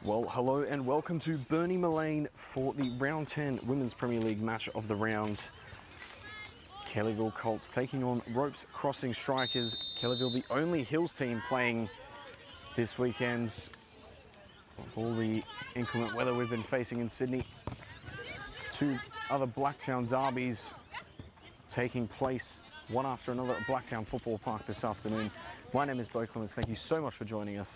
Well, hello and welcome to Mullane for the Round 10 Women's Premier League match of the round. Kellyville Kolts taking on Ropes Crossing Strikers. Kellyville, the only Hills team playing this weekend. With all the inclement weather we've been facing in Sydney. Two other Blacktown derbies taking place one after another at Blacktown Football Park this afternoon. My name is Bo Clements. Thank you so much for joining us.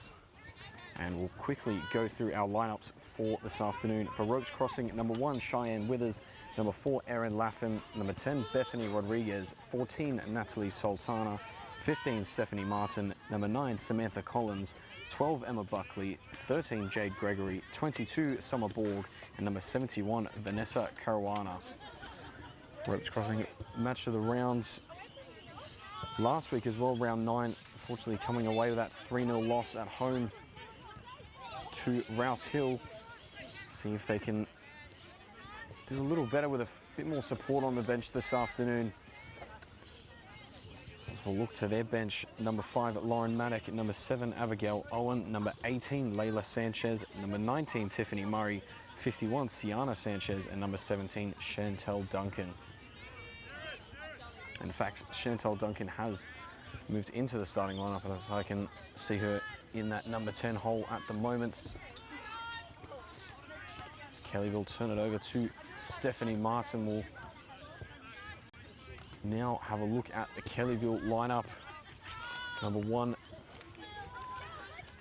And we'll quickly go through our lineups for this afternoon. For Ropes Crossing, number 1, Cheyenne Withers. Number 4, Erin Laffin. Number 10, Bethany Rodriguez. 14, Natalie Sultana. 15, Stephanie Martin. Number 9, Samantha Collins. 12, Emma Buckley. 13, Jade Gregory. 22, Summer Borg. And number 71, Vanessa Caruana. Ropes Crossing, match of the round last week as well, round 9. Unfortunately coming away with that 3-0 loss at home to Rouse Hill. See if they can do a little better with a bit more support on the bench this afternoon. As we'll look to their bench, number 5, Lauren Maddock, number 7, Abigail Owen, number 18, Layla Sanchez, number 19, Tiffany Murray, 51, Sienna Sanchez, and number 17, Chantel Duncan. In fact, Chantel Duncan has moved into the starting lineup, as I can see her in that number 10 hole at the moment. As Kellyville turn it over to Stephanie Martin. Will now have a look at the Kellyville lineup. Number 1,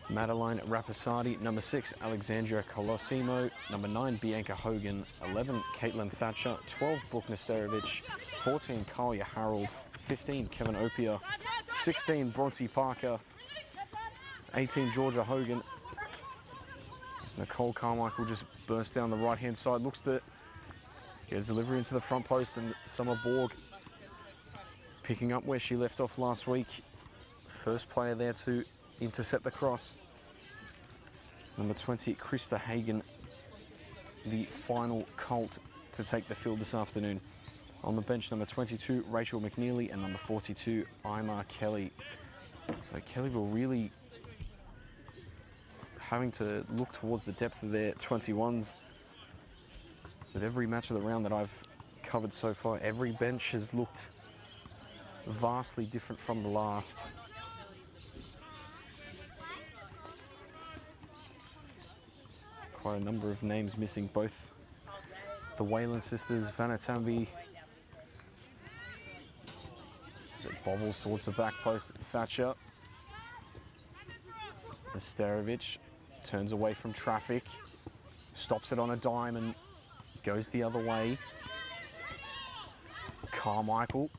Madeline Rapisardi. Number 6, Alexandria Colosimo. Number 9, Bianca Hogan. 11, Caitlin Thatcher. 12, Brooke Nesterovich. 14, Kalia Harold. 15, Kevin Opia. 16, Bronte Parker. 18, Georgia Hogan. As Nicole Carmichael just burst down the right-hand side. Looks to get a delivery into the front post, and Summer Borg picking up where she left off last week. First player there to intercept the cross. Number 20, Krista Hagen, the final Colt to take the field this afternoon. On the bench, number 22, Rachel McNeely, and number 42, Ima Kelly. So Kellyville really having to look towards the depth of their 21s. With every match of the round that I've covered so far, every bench has looked vastly different from the last. Quite a number of names missing, both the Whalen sisters, Vanatambi, as it bobbles towards the back post, Thatcher. Nesterovich turns away from traffic, stops it on a dime and goes the other way. Carmichael.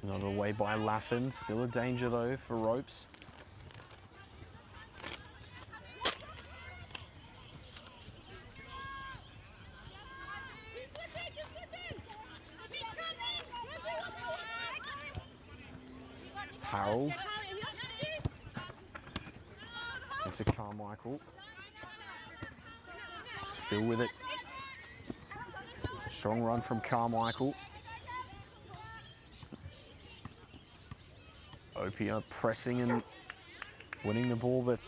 Not away by Laffin, still a danger though for Ropes. Harold into Carmichael, still with it. Strong run from Carmichael. Opia pressing and winning the ball, but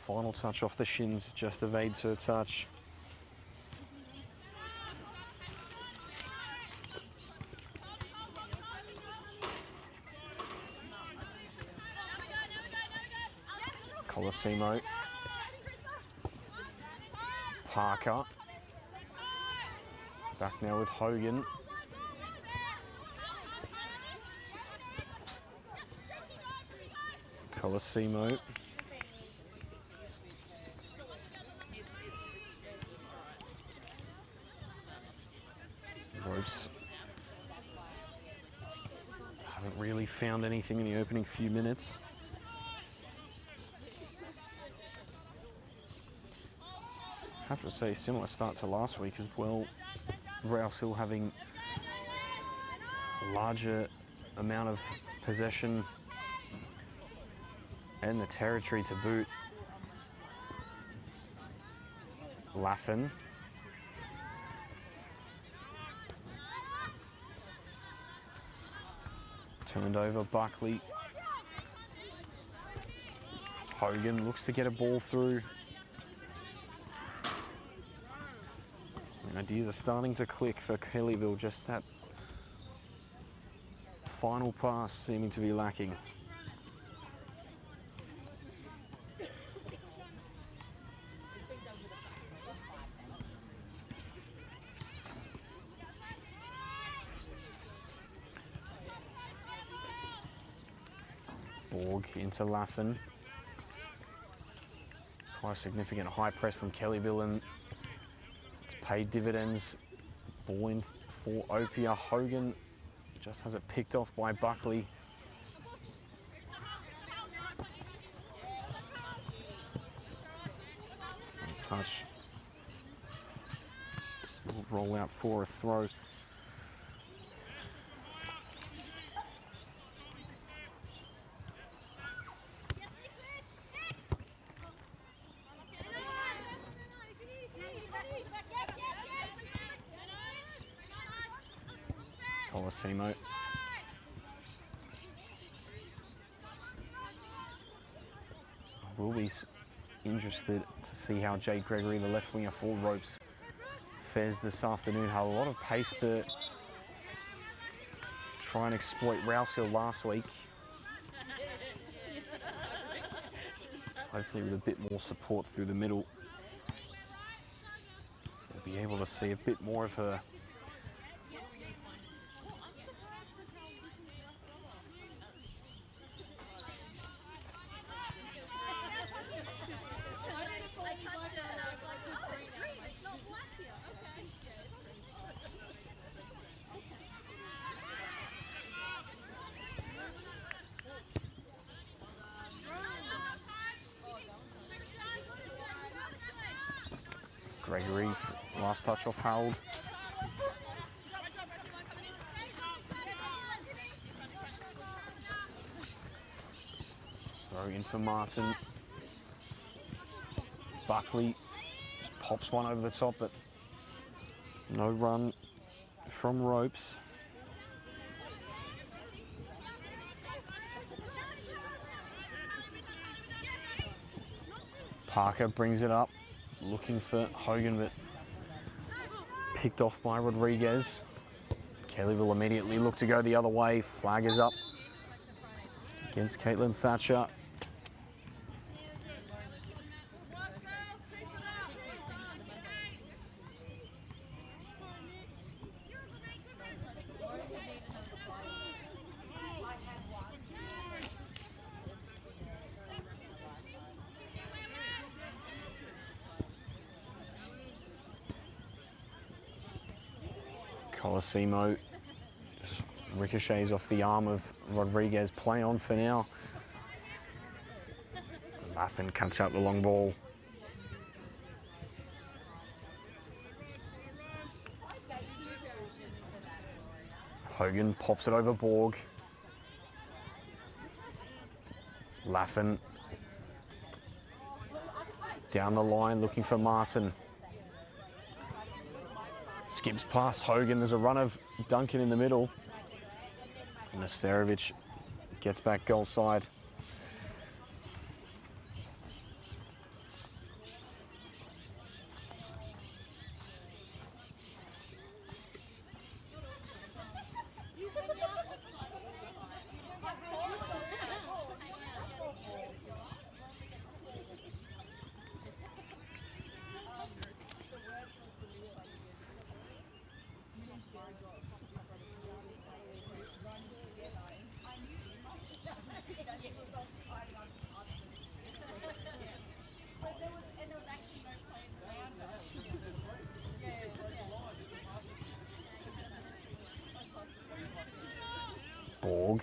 final touch off the shins just evades her touch. Colosimo Parker. Back now with Hogan. Colosimo. Ropes haven't really found anything in the opening few minutes. I have to say, similar start to last week as well. Rouse Hill having a larger amount of possession and the territory to boot. Laffin. Turned over, Buckley. Hogan looks to get a ball through. Ideas are starting to click for Kellyville, just that final pass seeming to be lacking. Borg into Laffin. Quite a significant high press from Kellyville, and it's paid dividends. Ball in for Opia. Hogan just has it picked off by Buckley. Touch. Roll out for a throw. Colosimo. I will be interested to see how Jay Gregory, the left winger for Ropes, fares this afternoon. Had a lot of pace to try and exploit Rouse Hill last week. Hopefully with a bit more support through the middle, we'll be able to see a bit more of her. Gregory, last touch off Harold. Throw in for Martin. Buckley just pops one over the top, but no run from Ropes. Parker brings it up. Looking for Hogan, but picked off by Rodriguez. Kellyville immediately look to go the other way. Flag is up against Caitlin Thatcher. Colosimo just ricochets off the arm of Rodriguez. Play on for now. Laffin cuts out the long ball. Hogan pops it over Borg. Laffin down the line looking for Martin. Skips past Hogan. There's a run of Duncan in the middle. Nesterovic gets back goal side. Borg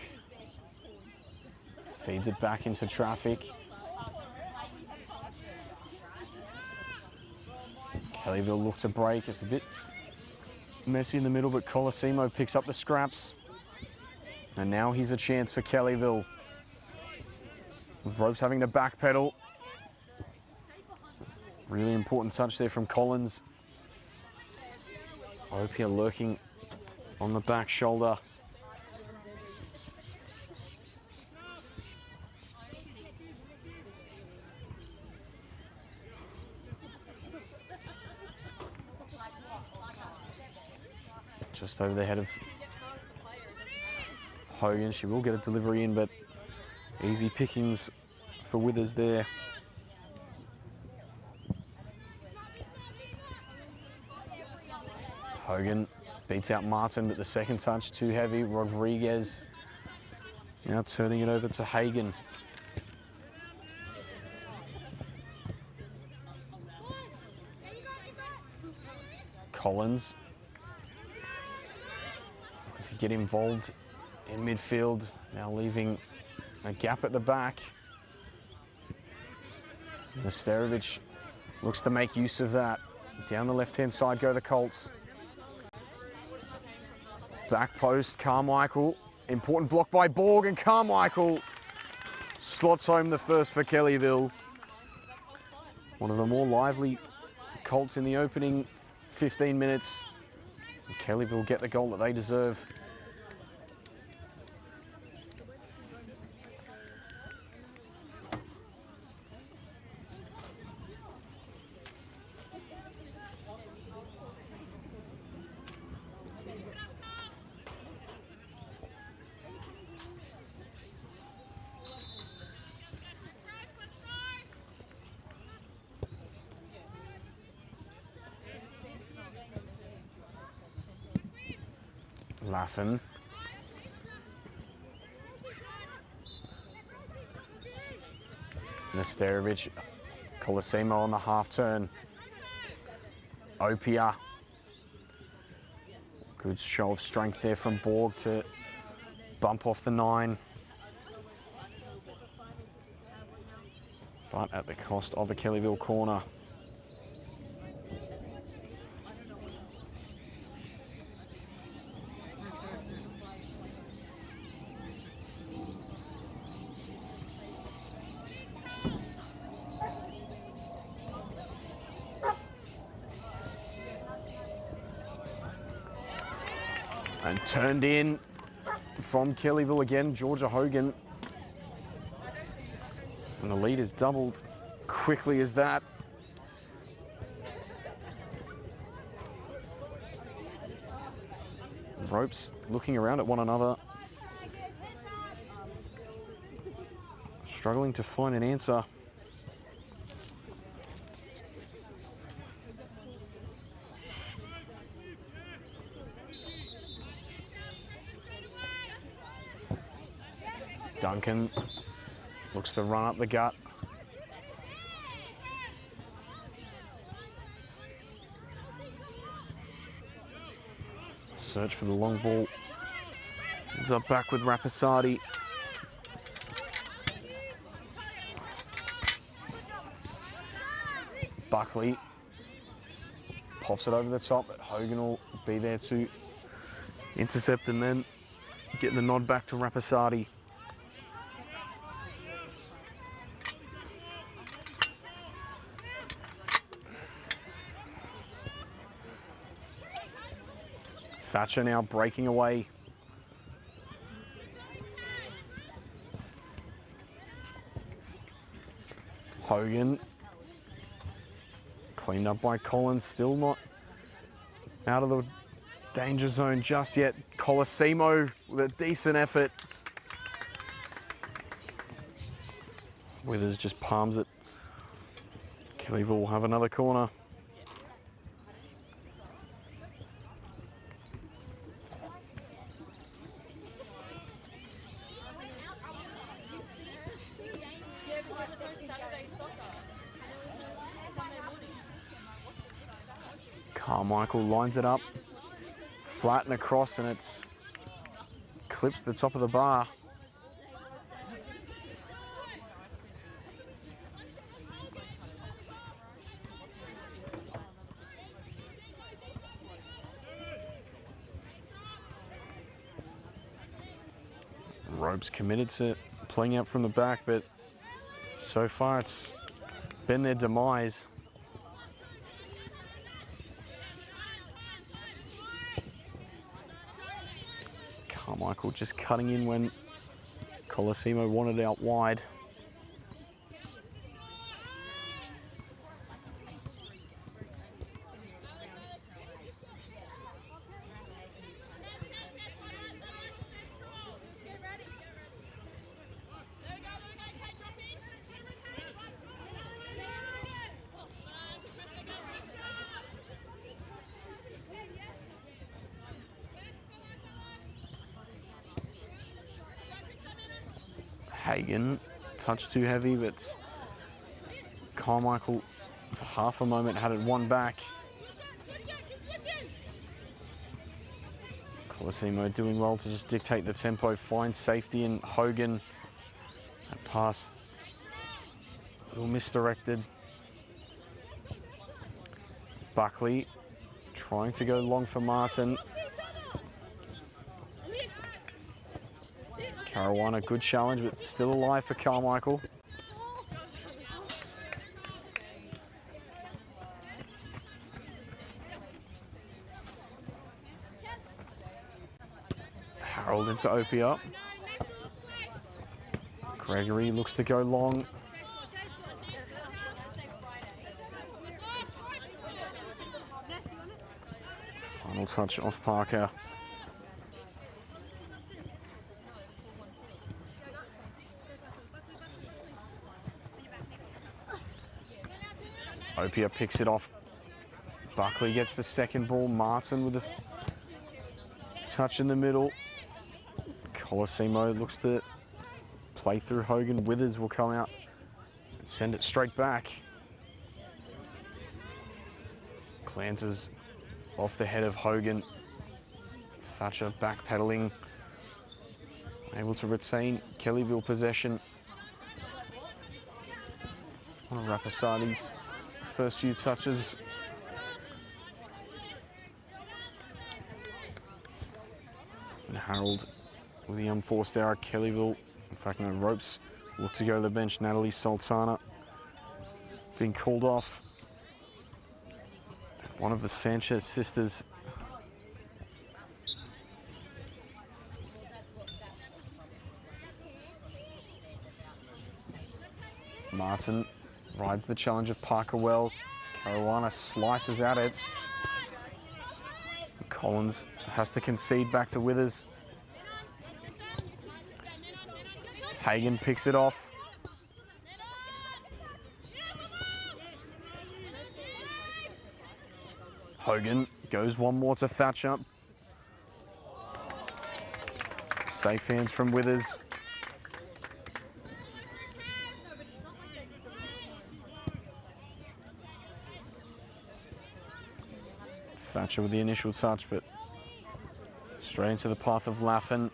feeds it back into traffic. Kellyville look to break. It's a bit messy in the middle, but Colosimo picks up the scraps. And now here's a chance for Kellyville. With Ropes having to backpedal. Really important touch there from Collins. Opia lurking on the back shoulder. Just over the head of Hogan. She will get a delivery in, but easy pickings for Withers there. Hogan beats out Martin, but the second touch too heavy. Rodriguez now turning it over to Hagen. Collins to get involved in midfield, now leaving a gap at the back. Nesterovic looks to make use of that. Down the left-hand side go the Colts. Back post, Carmichael. Important block by Borg, and Carmichael slots home the first for Kellyville. One of the more lively Colts in the opening 15 minutes. And Kellyville get the goal that they deserve. Laffin. Nesterovic. Colosimo on the half turn. Opia. Good show of strength there from Borg to bump off the 9. But at the cost of a Kellyville corner. And turned in from Kellyville again, Georgia Hogan. And the lead is doubled quickly as that. Ropes looking around at one another. Struggling to find an answer. Duncan looks to run up the gut. Search for the long ball. Ends up back with Rapisardi. Buckley pops it over the top, but Hogan will be there to intercept and then get the nod back to Rapisardi. Thatcher now breaking away. Hogan. Cleaned up by Collins, still not out of the danger zone just yet. Colosimo with a decent effort. Withers just palms it. Kellyville will have another corner. Carmichael lines it up, flat and across, and it's clips the top of the bar. Ropes committed to playing out from the back, but so far it's been their demise. Carmichael just cutting in when Colosimo wanted out wide. Hagen, touch too heavy, but Carmichael for half a moment had it one back. Colosimo doing well to just dictate the tempo, find safety in Hogan. That pass a little misdirected. Buckley trying to go long for Martin. Caruana, good challenge, but still alive for Carmichael. Harold into Opia. Gregory looks to go long. Final touch off Parker. Opia picks it off. Buckley gets the second ball. Martin with a touch in the middle. Colosimo looks to play through Hogan. Withers will come out and send it straight back. Glances off the head of Hogan. Thatcher backpedaling. Able to retain Kellyville possession. One of Rapasadi's first few touches. And Harold with the unforced error. Kellyville, in fact, no ropes. Look to go to the bench. Natalie Sultana being called off. One of the Sanchez sisters. Martin rides the challenge of Parker well. Caruana slices at it. Collins has to concede back to Withers. Hagen picks it off. Hogan goes one more to Thatcher. Safe hands from Withers. Thatcher with the initial touch, but straight into the path of Laffin.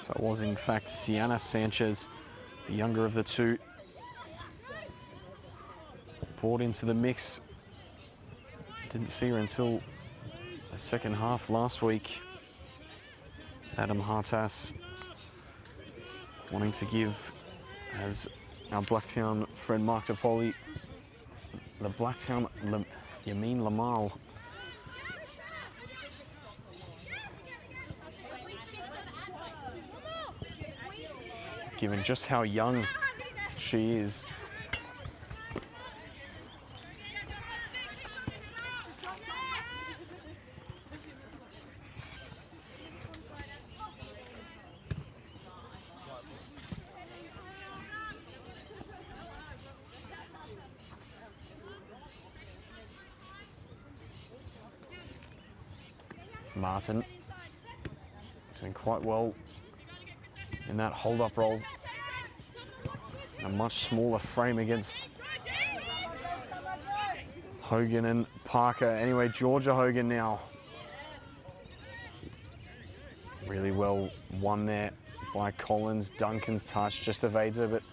So it was in fact Sienna Sanchez, the younger of the two, brought into the mix. Didn't see her until the second half last week. Adam Hartas wanting to give, as our Blacktown friend Mark DePoli, the Blacktown Yamin Lamal. Given just how young she is. Martin doing quite well in that hold-up role. A much smaller frame against Hogan and Parker. Anyway, Georgia Hogan now. Really well won there by Collins. Duncan's touch just evades her, but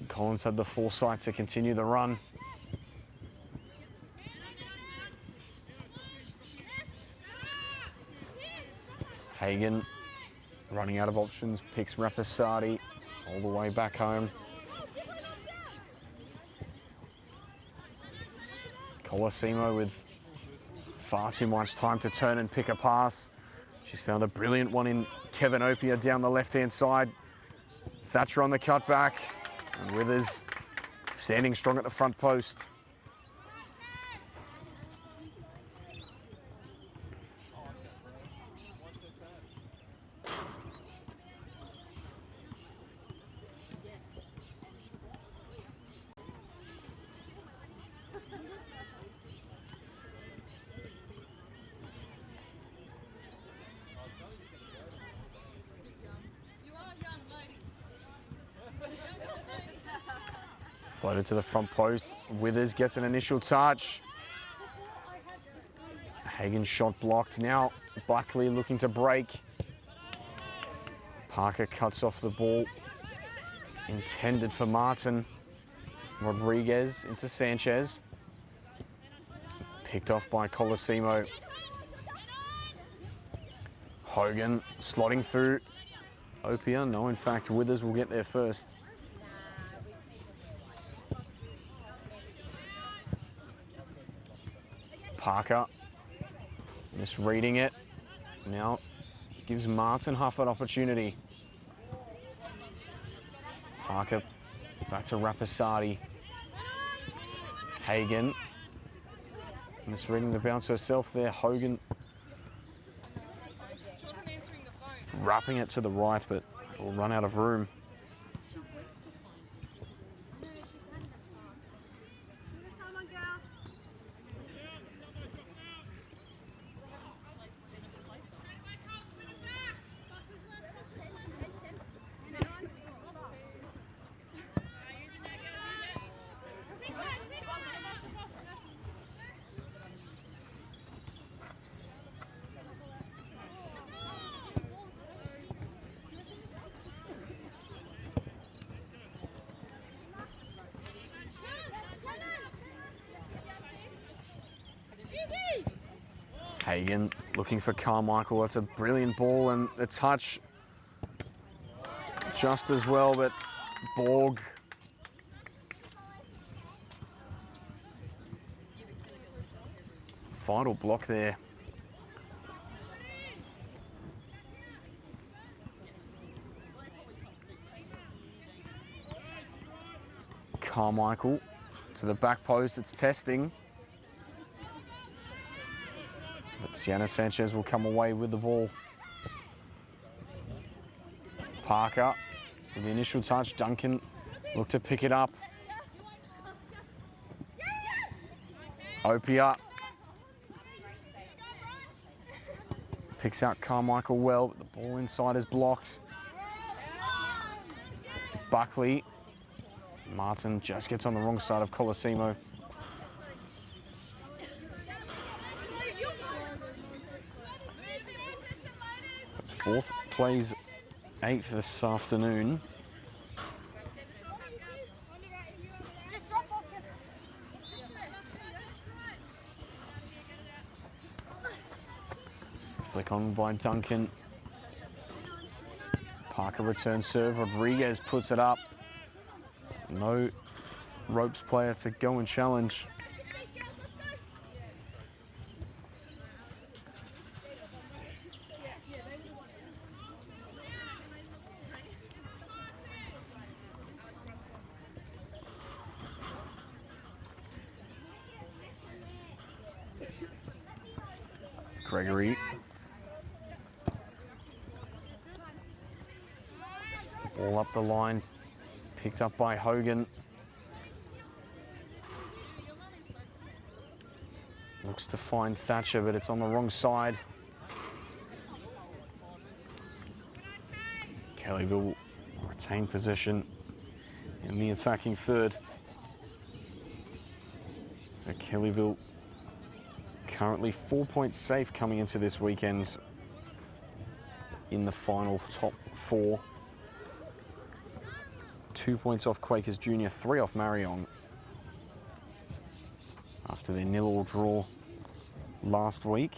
Collins had the foresight to continue the run. Hagan running out of options, picks Rapasati all the way back home. Colosimo with far too much time to turn and pick a pass. She's found a brilliant one in Kevin Opia down the left-hand side. Thatcher on the cutback, and Withers standing strong at the front post. Floated to the front post. Withers gets an initial touch. Hagan's shot blocked. Now Buckley looking to break. Parker cuts off the ball. Intended for Martin. Rodriguez into Sanchez. Picked off by Colosimo. Hogan slotting through. Opia. No, in fact, Withers will get there first. Parker misreading it. Now gives Martin half an opportunity. Parker back to Rapasati. Hagan misreading the bounce herself there. Hogan wrapping it to the right, but will run out of room. Hagan looking for Carmichael. That's a brilliant ball, and the touch just as well, but Borg vital block there. Carmichael to the back post. It's testing. But Sienna Sanchez will come away with the ball. Parker with the initial touch. Duncan looked to pick it up. Opia picks out Carmichael well, but the ball inside is blocked. Buckley. Martin just gets on the wrong side of Colosimo. Fourth plays eighth this afternoon. Flick on by Duncan. Parker returns serve. Rodriguez puts it up. No ropes player to go and challenge. Gregory. Ball up the line, picked up by Hogan. Looks to find Thatcher, but it's on the wrong side. Kellyville retain possession in the attacking third. Kellyville currently 4 points safe coming into this weekend in the final top 4. 2 points off Quakers Junior, 3 off Marion after their 0-0 draw last week.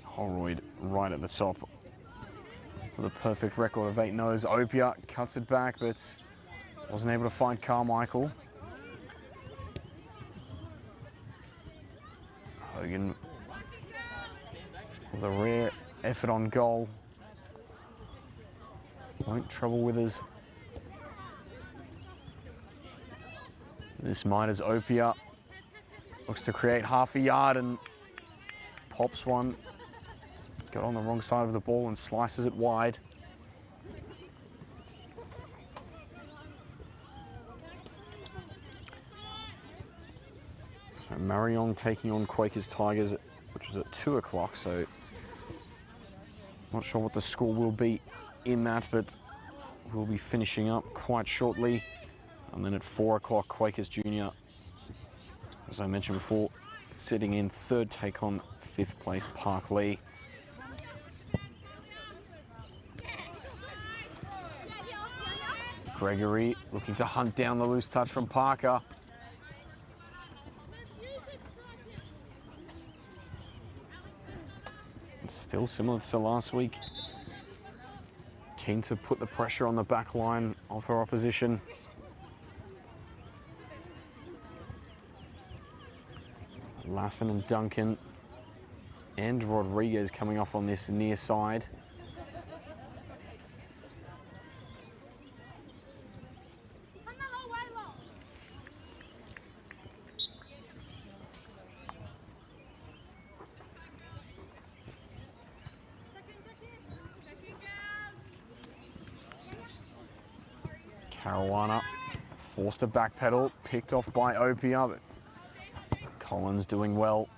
Holroyd right at the top with a perfect record of 8-0s. Opia cuts it back, but wasn't able to find Carmichael. Hogan with a rare effort on goal. Won't trouble with us. This might as Opia looks to create half a yard and pops one. Got on the wrong side of the ball and slices it wide. So Marion taking on Quakers Tigers, which was at 2 o'clock, so not sure what the score will be in that, but we'll be finishing up quite shortly. And then at 4 o'clock, Quakers Junior, as I mentioned before, sitting in third, take on 5th place Park Lee. Gregory looking to hunt down the loose touch from Parker. It's still similar to last week. Keen to put the pressure on the back line of her opposition. Laffin and Duncan and Rodriguez coming off on this near side. Caruana forced to backpedal, picked off by Opia, but Collins doing well.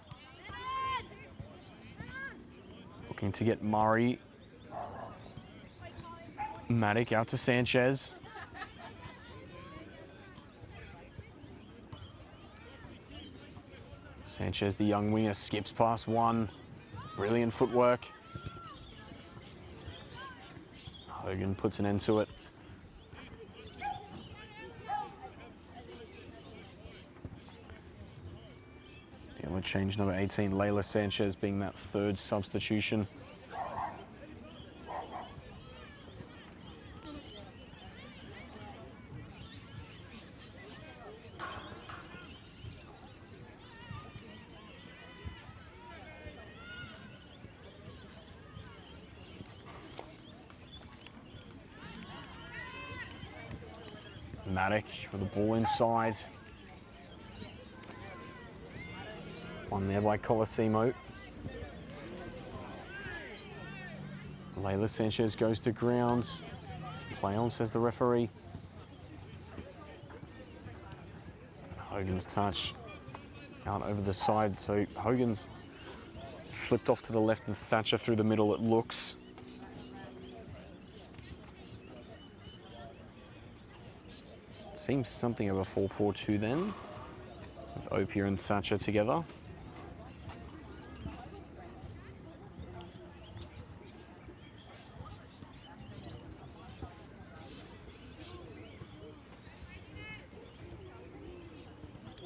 Looking to get Murray. Maddock out to Sanchez. Sanchez, the young winger, skips past one. Brilliant footwork. Hogan puts an end to it. Change number 18, Layla Sanchez, being that 3rd substitution. Maddock with the ball inside. One there by Colosimo. Layla Sanchez goes to grounds. Play on, says the referee. Hogan's touch out over the side. So Hogan's slipped off to the left and Thatcher through the middle, it looks. Seems something of a 4-4-2 then, with Opia and Thatcher together.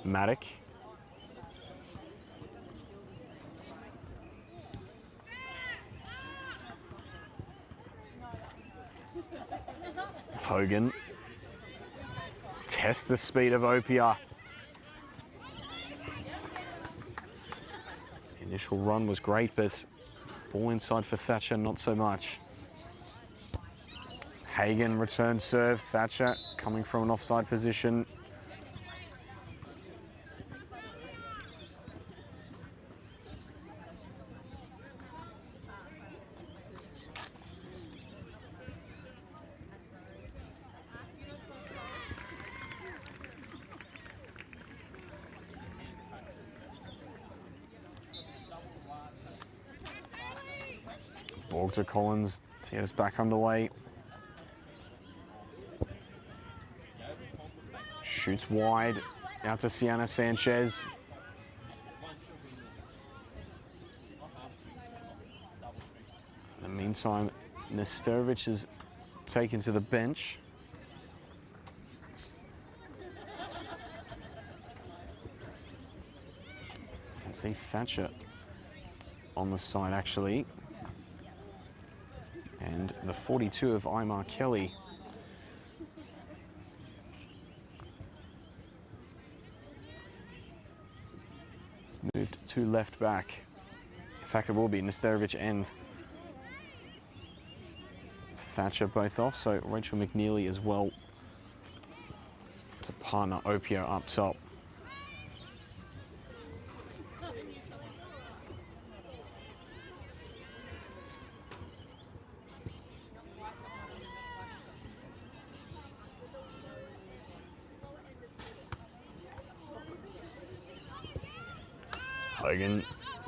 Maddock. Hogan. Test the speed of Opia. The initial run was great, but ball inside for Thatcher, not so much. Hagan return serve. Thatcher coming from an offside position. Ball to Collins to get us back underway. Shoots wide out to Sienna Sanchez. In the meantime, Nesterovic is taken to the bench. I can see Thatcher on the side actually. And the 42 of Imar Kelly. It's moved to left back. In fact, it will be Nesterovic and Thatcher both off, so Rachel McNeely as well to partner Opio up top. Hogan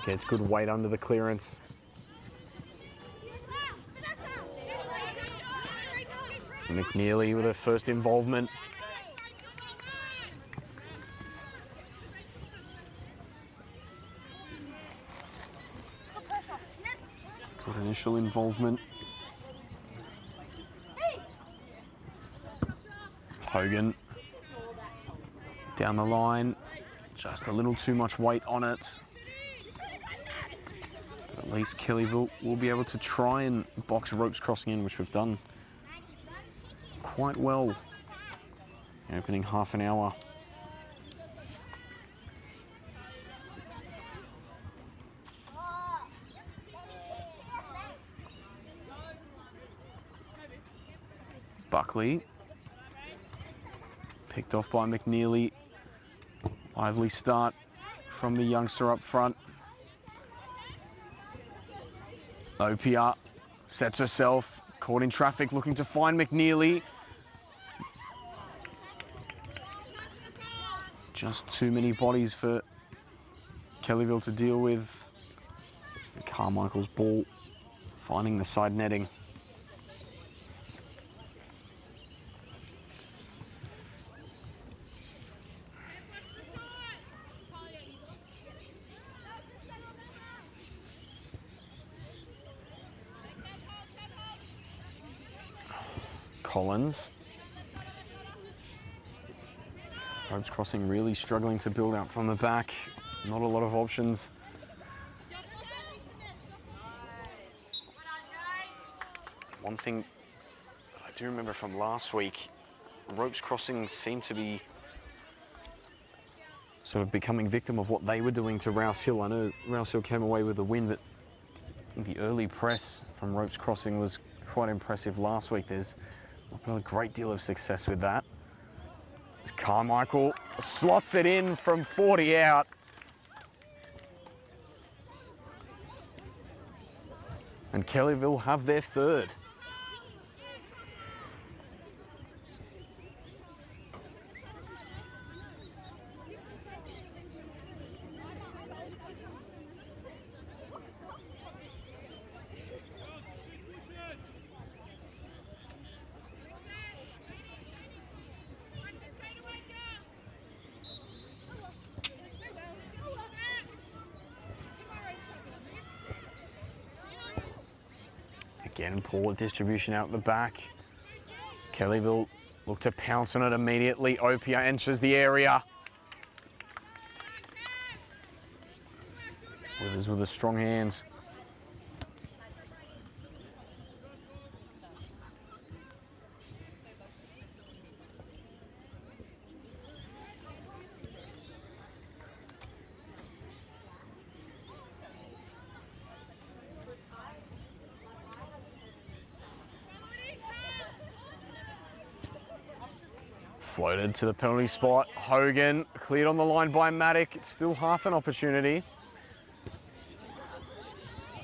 gets good weight under the clearance. McNeely with her first involvement. Good initial involvement. Hogan down the line, just a little too much weight on it. At least Kellyville will be able to try and box ropes crossing in, which we've done quite well in opening half an hour. Buckley picked off by McNeely. Lively start from the youngster up front. Opia sets herself, caught in traffic, looking to find McNeely. Just too many bodies for Kellyville to deal with. Carmichael's ball finding the side netting. Collins. Ropes crossing really struggling to build out from the back. Not a lot of options. One thing I do remember from last week, ropes crossing seemed to be sort of becoming victim of what they were doing to Rouse Hill. I know Rouse Hill came away with the win, but I think the early press from ropes crossing was quite impressive last week. There's not been a great deal of success with that. Carmichael slots it in from 40 out. And Kellyville have their third. Again, poor distribution out the back. Kellyville look to pounce on it immediately. Opia enters the area. Withers with the strong hands. Floated to the penalty spot. Hogan cleared on the line by Maddock. It's still half an opportunity.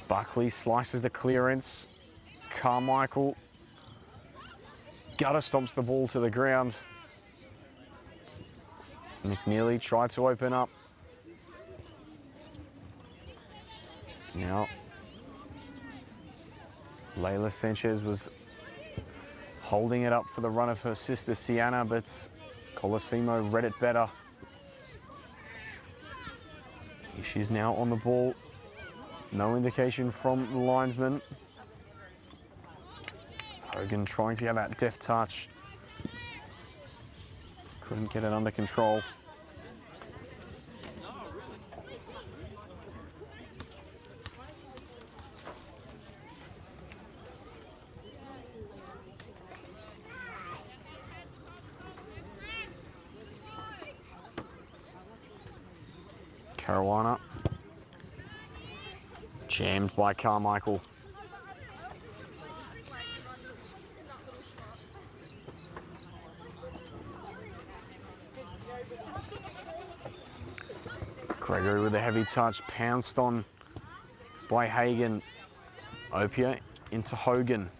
Buckley slices the clearance. Carmichael gutter stomps the ball to the ground. McNeely tried to open up. Now, Layla Sanchez was holding it up for the run of her sister Sienna, but Colosimo read it better. She's now on the ball. No indication from the linesman. Hogan trying to get that deft touch. Couldn't get it under control. Caruana. Jammed by Carmichael. Gregory with a heavy touch, pounced on by Hagan. Opia into Hogan.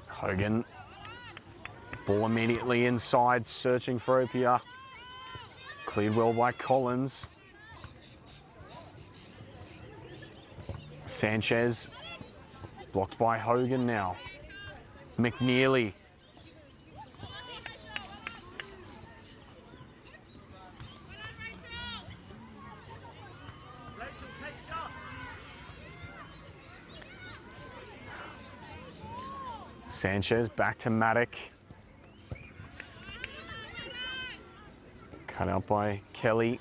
Hogan. Ball immediately inside, searching for Opia. Cleared well by Collins. Sanchez. Blocked by Hogan now. McNeely. Sanchez back to Maddock. Cut out by Kelly.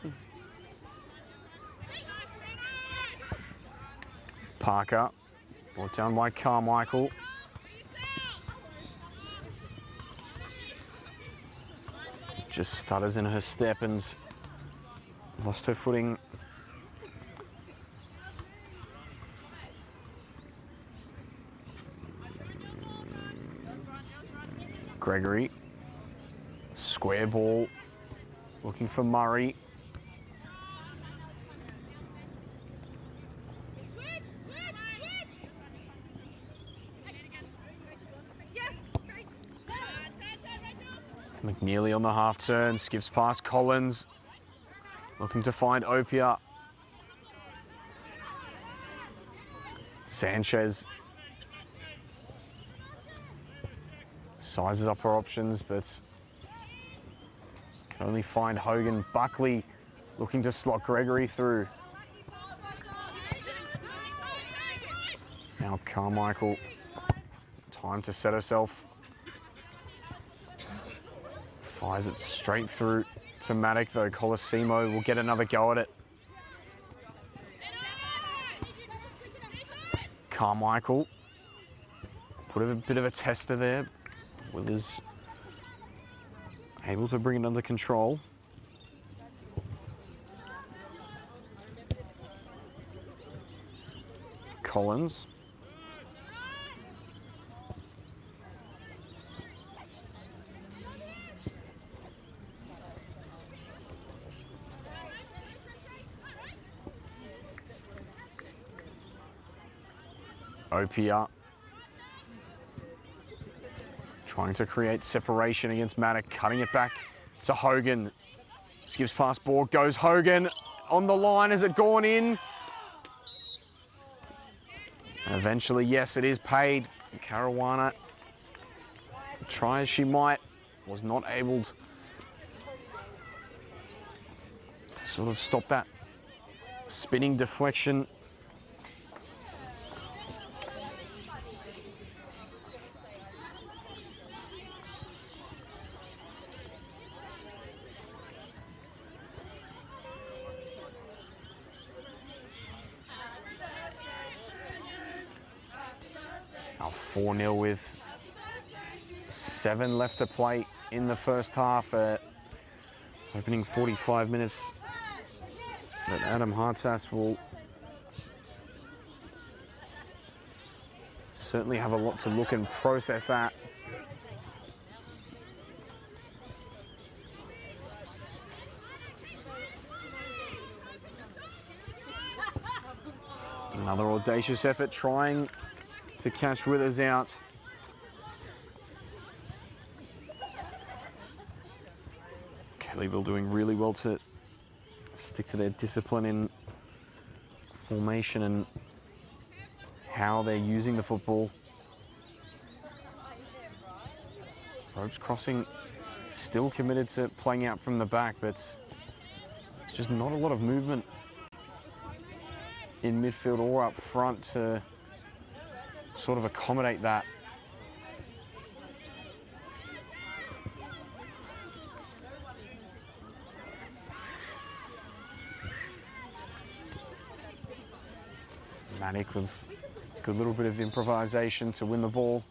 Parker. Brought down by Carmichael. Just stutters in her step and lost her footing. Gregory. Square ball. Looking for Murray. McNeely on the half turn, skips past Collins. Looking to find Opia. Sanchez. Sizes up her options, but can only find Hogan. Buckley looking to slot Gregory through. Now Carmichael, time to set herself. Fires it straight through to Maddock, though Colosimo will get another go at it. Carmichael, put a bit of a tester there. Withers able to bring it under control. Collins. Opia. Trying to create separation against Maddock, cutting it back to Hogan. Skips past board, goes Hogan. On the line, has it gone in? And eventually, yes, it is paid. Caruana, try as she might, was not able to sort of stop that spinning deflection. Now 4-0 with 7 left to play in the first half. Opening 45 minutes. But Adam Hartas will certainly have a lot to look and process at. Another audacious effort trying to catch Withers out. Kellyville doing really well to stick to their discipline in formation and how they're using the football. Ropes Crossing still committed to playing out from the back, but it's just not a lot of movement in midfield or up front to sort of accommodate that. Manic with a good little bit of improvisation to win the ball.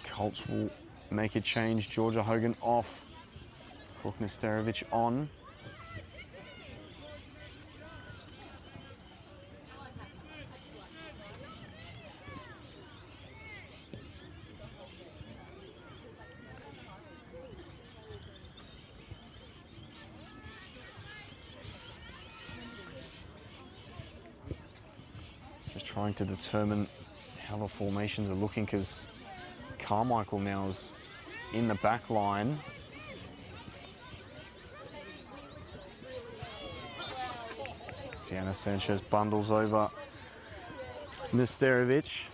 Colts will make a change. Georgia Hogan off. Koknasterovic on. Just trying to determine how the formations are looking, because Carmichael now is in the back line. Sienna Sanchez bundles over Nesterovic.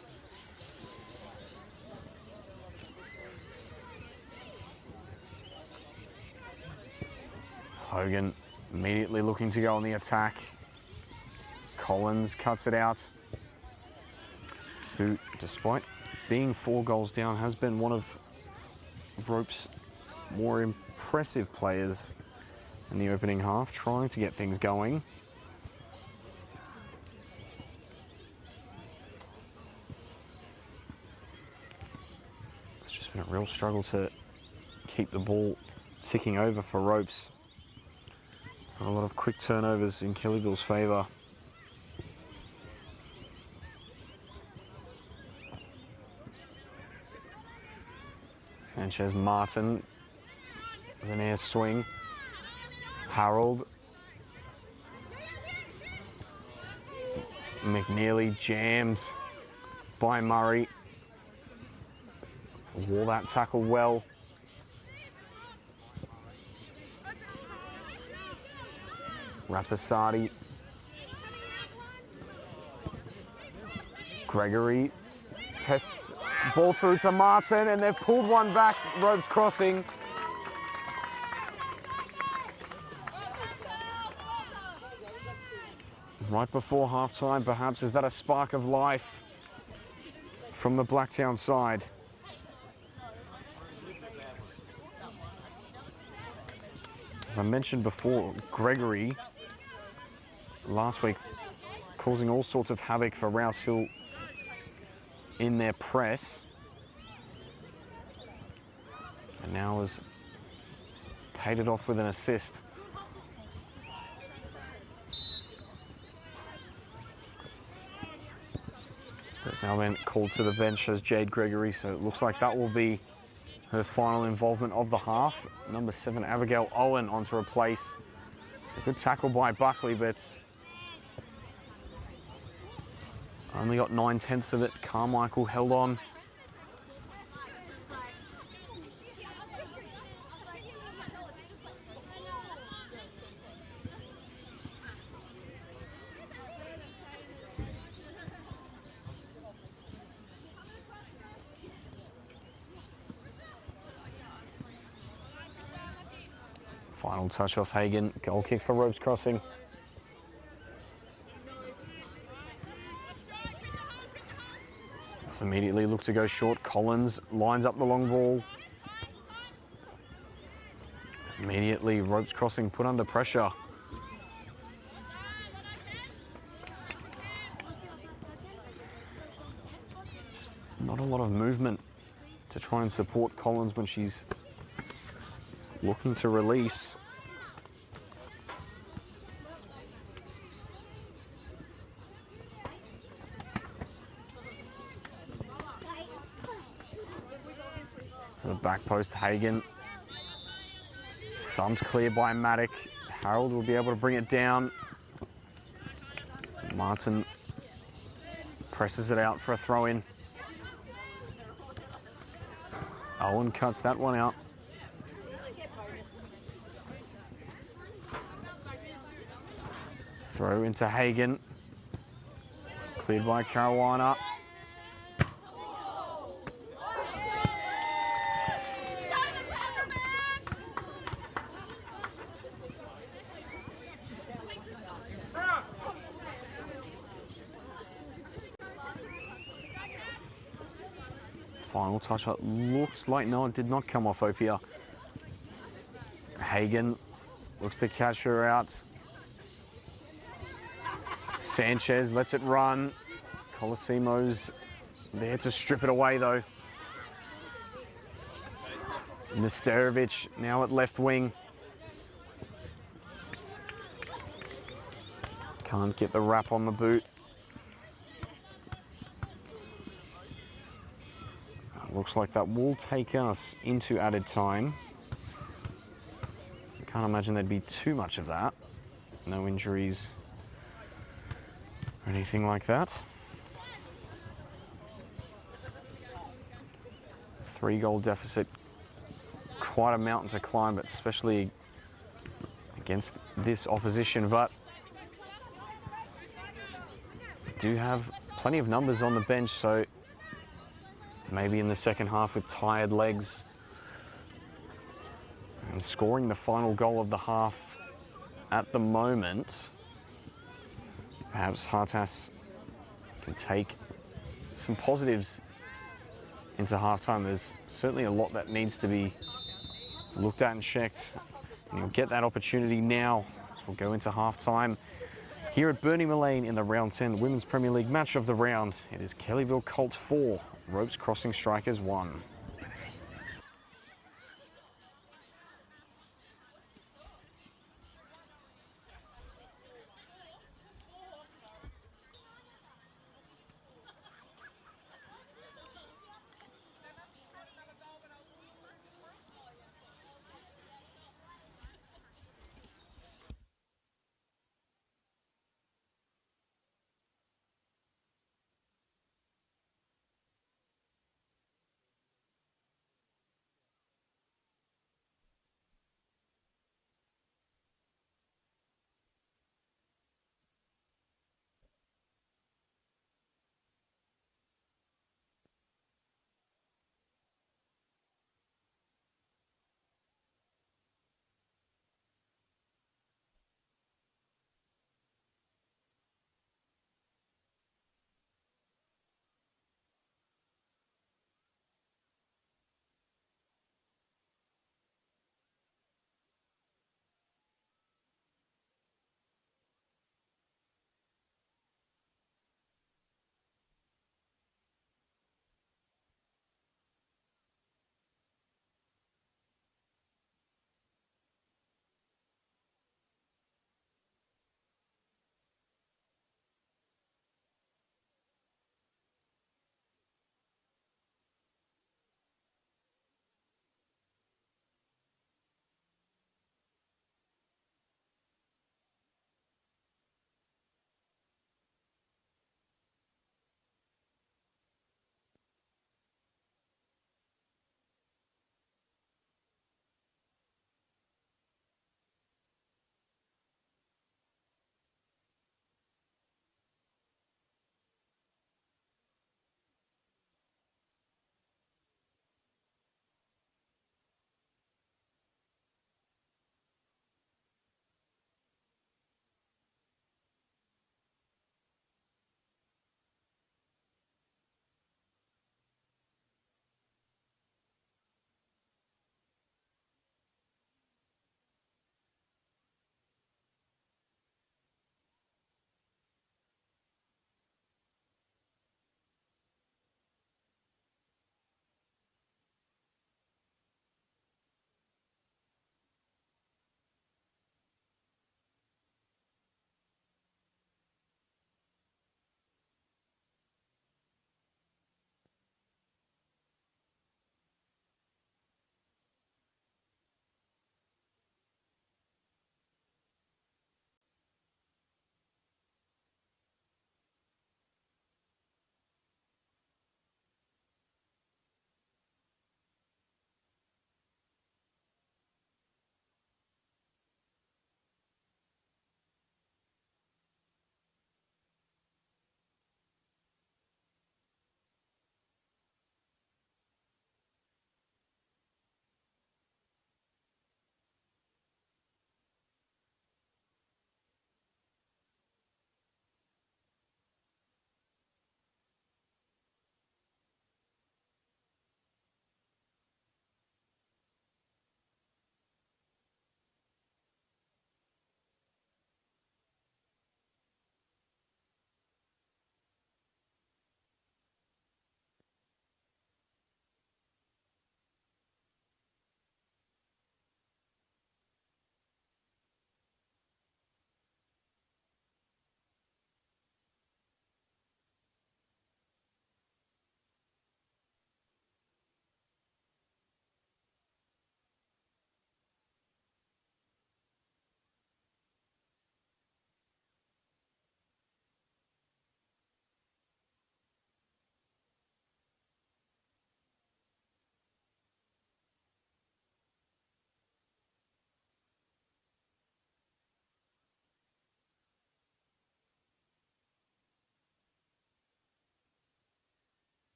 Hogan immediately looking to go on the attack. Collins cuts it out, who, despite being 4 goals down, has been one of Rope's more impressive players in the opening half, trying to get things going. It's just been a real struggle to keep the ball ticking over for Ropes. A lot of quick turnovers in Kellyville's favour. Sanchez Martin with an air swing. Harold. McNeely jammed by Murray. Wore that tackle well. Rapasati. Gregory tests ball through to Martin, and they've pulled one back. Ropes Crossing. Right before half-time, perhaps, is that a spark of life from the Blacktown side? As I mentioned before, Gregory last week causing all sorts of havoc for Rouse Hill in their press, and now has paid it off with an assist. It's now been called to the bench as Jade Gregory, so it looks like that will be her final involvement of the half. Number 7, Abigail Owen, on to replace. A good tackle by Buckley, but only got 9/10 of it. Carmichael held on. Final touch off Hagen. Goal kick for Ropes Crossing. Immediately look to go short. Collins lines up the long ball. Immediately Ropes Crossing put under pressure. Just not a lot of movement to try and support Collins when she's looking to release. To the back post, Hagen. Thumped clear by Maddock. Harold will be able to bring it down. Martin presses it out for a throw-in. Owen cuts that one out. Throw into Hagen. Cleared by Carolina. Final touch, it looks like no, it did not come off Opia. Hagen looks to catch her out. Sanchez lets it run. Colosimo's there to strip it away though. Nesterovic now at left wing. Can't get the wrap on the boot. Looks like that will take us into added time. Can't imagine there'd be too much of that. No injuries or anything like that. 3-goal deficit. Quite a mountain to climb, but especially against this opposition. But do have plenty of numbers on the bench, so maybe in the second half with tired legs and scoring the final goal of the half at the moment, perhaps Hartas can take some positives into halftime. There's certainly a lot that needs to be looked at and checked, and you'll get that opportunity now as we'll go into halftime here at Mullane in the Round 10 Women's Premier League match of the round. It is Kellyville Kolts 4, Ropes Crossing Strikers 1.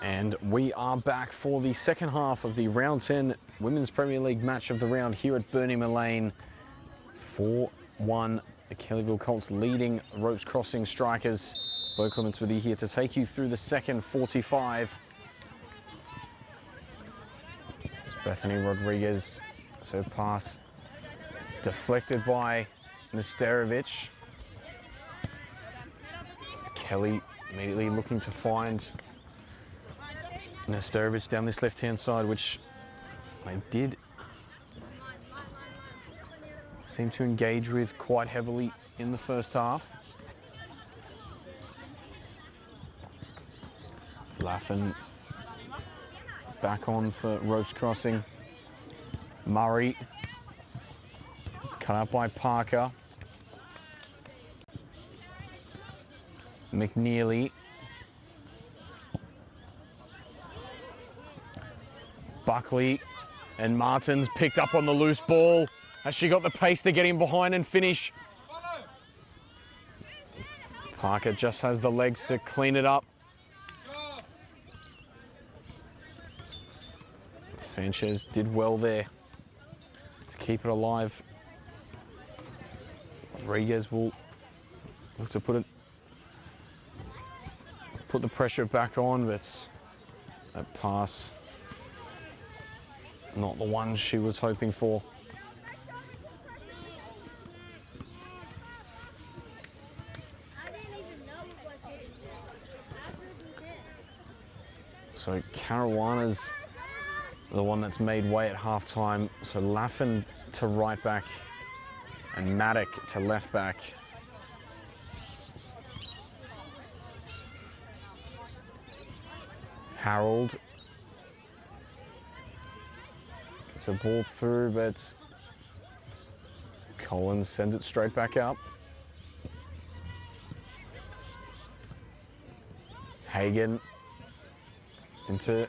And we are back for the second half of the round 10 Women's Premier League match of the round here at Mullane. 4-1, the Kellyville Colts leading Ropes Crossing Strikers. Bo Clements with you here to take you through the second 45. It's Bethany Rodriguez, so pass deflected by Nesterovic. Kelly immediately looking to find Nesterovic down this left-hand side, which they did seem to engage with quite heavily in the first half. Laffin back on for Ropes Crossing. Murray cut out by Parker. McNeely. Buckley and Martins picked up on the loose ball. Has she got the pace to get in behind and finish? Parker just has the legs to clean it up. Sanchez did well there to keep it alive. Rodriguez will look to put the pressure back on, but that pass not the one she was hoping for. So Caruana's the one that's made way at half-time. So Laffin to right back and Maddock to left back. Harold gets a ball through, but Collins sends it straight back up. Hagen into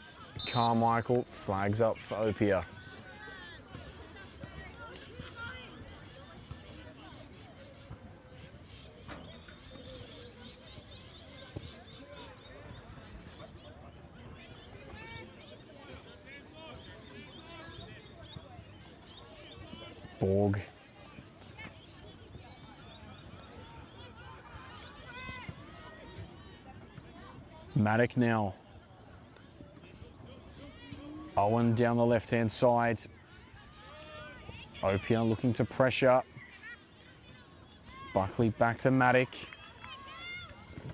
Carmichael, flags up for Opia. Borg. Maddock now. Owen down the left-hand side. Opia looking to pressure. Buckley back to Maddock.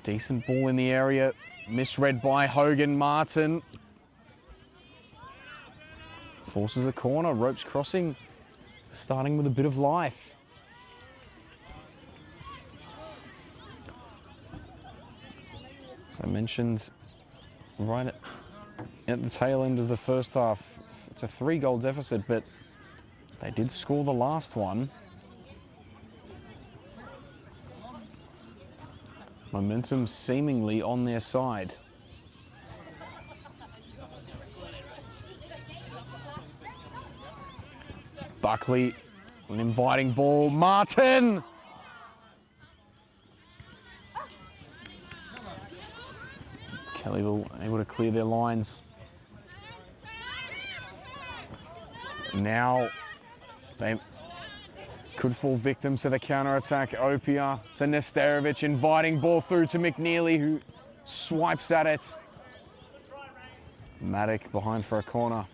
Decent ball in the area. Misread by Hogan Martin. Forces a corner. Ropes Crossing starting with a bit of life. As I mentioned, right at the tail end of the first half, it's a 3-goal deficit, but they did score the last one. Momentum seemingly on their side. Buckley, an inviting ball. Martin! Kellyville able to clear their lines. Now they could fall victim to the counter-attack. Opia to Nesterovic, inviting ball through to McNeely, who swipes at it. Maddock behind for a corner.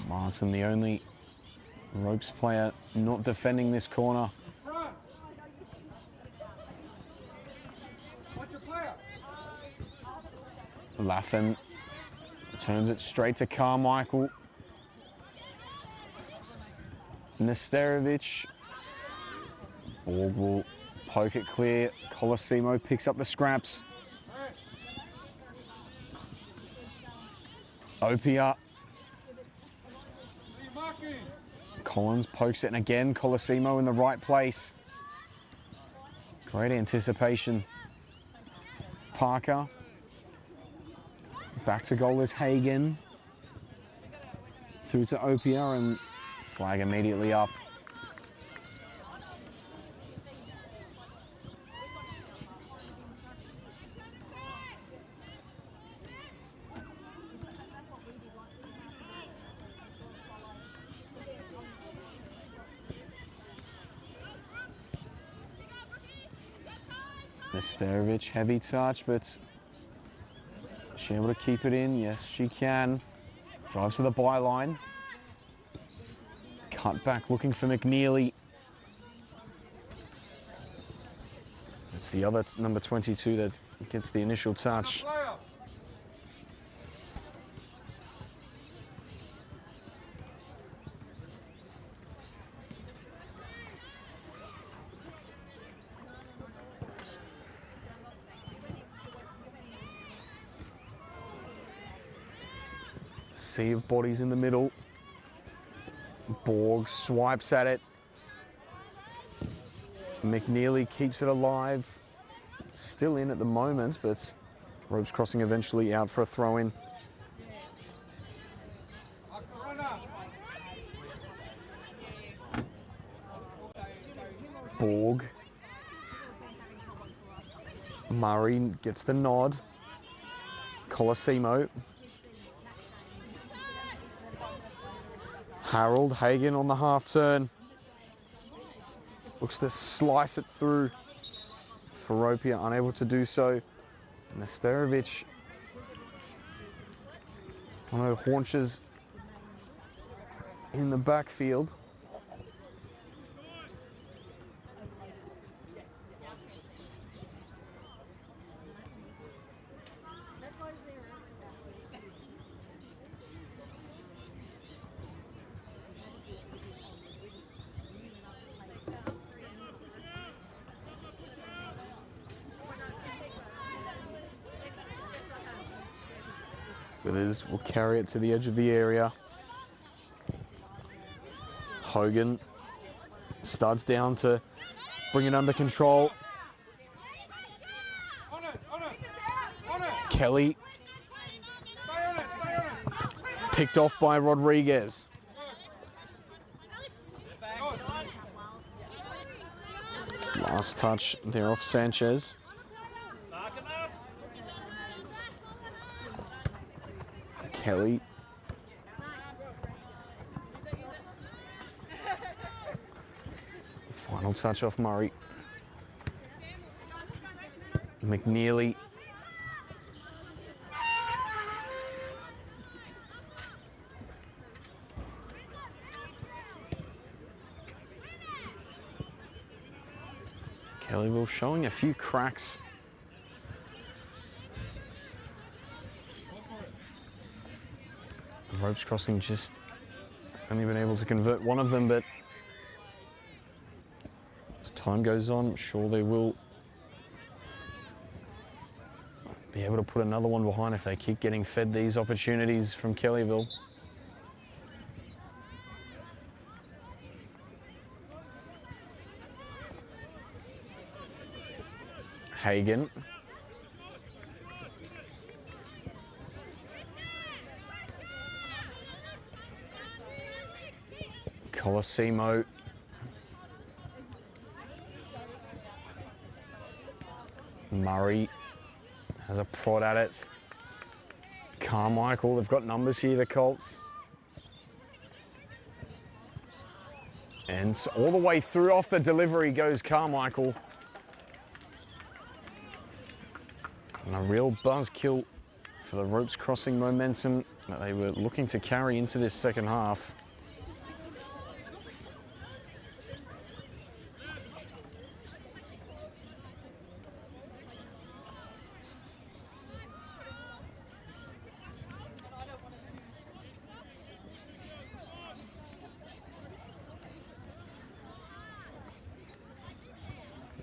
Martin, the only Ropes player not defending this corner. Laffin turns it straight to Carmichael. Nesterovic. Borg will poke it clear. Colosimo picks up the scraps. Opia. Collins pokes it, and again Colosimo in the right place. Great anticipation. Parker. Back to goal is Hagen. Through to Opia and flag immediately up. Nesterovic, heavy touch, but is she able to keep it in? Yes, she can. Drives to the byline. Cut back looking for McNeely. It's the other number 22 that gets the initial touch. Sea of bodies in the middle. Borg swipes at it. McNeely keeps it alive. Still in at the moment, but ropes crossing eventually out for a throw-in. Borg. Murray gets the nod. Colosimo. Harold Hagen on the half turn. Looks to slice it through. Faropia unable to do so. Nesterovic on her haunches in the backfield. Withers will carry it to the edge of the area. Hogan studs down to bring it under control. Kelly picked off by Rodriguez. Last touch there off Sanchez. Kelly. Final touch off Murray. McNeely. Kellyville showing a few cracks. Ropes crossing just only been able to convert one of them, but as time goes on, I'm sure they will be able to put another one behind if they keep getting fed these opportunities from Kellyville. Hagen. Colosimo. Murray has a prod at it. Carmichael, they've got numbers here, the Colts. And all the way through off the delivery goes Carmichael. And a real buzzkill for the ropes crossing momentum that they were looking to carry into this second half.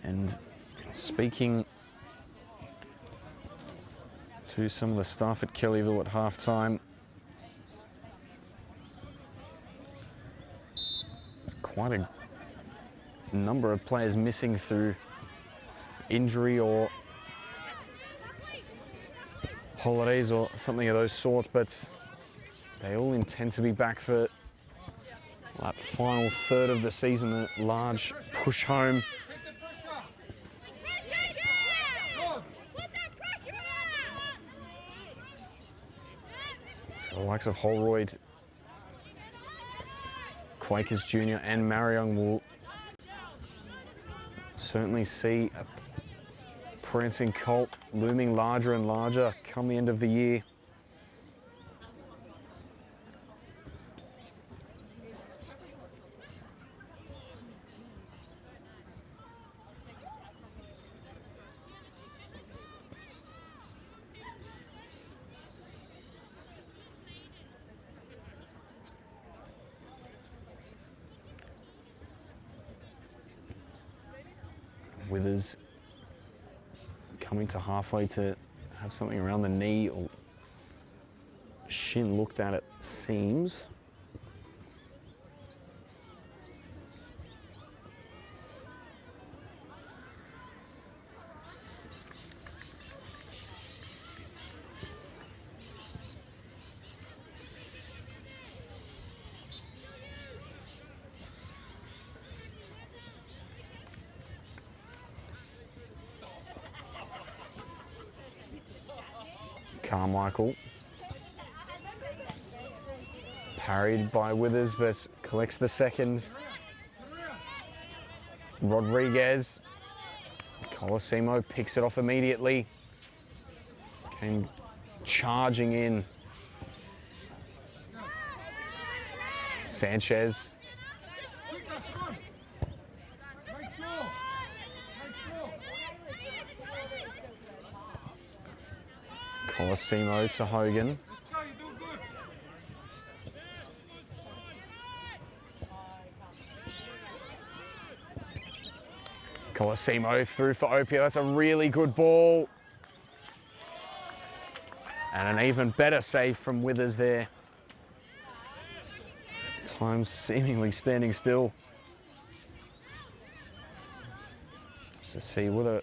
And speaking to some of the staff at Kellyville at halftime, there's quite a number of players missing through injury or holidays or something of those sorts, but they all intend to be back for that final third of the season, a large push home. So the likes of Holroyd, Quakers Jr. and Marion will certainly see a prancing Colt looming larger and larger come the end of the year. Withers coming to halfway to have something around the knee or shin looked at, it seems. Carmichael parried by Withers, but collects the second. Rodriguez, Colosimo picks it off immediately. Came charging in. Sanchez. Colosimo to Hogan. Colosimo through for Opia. That's a really good ball. And an even better save from Withers there. Time seemingly standing still. To see whether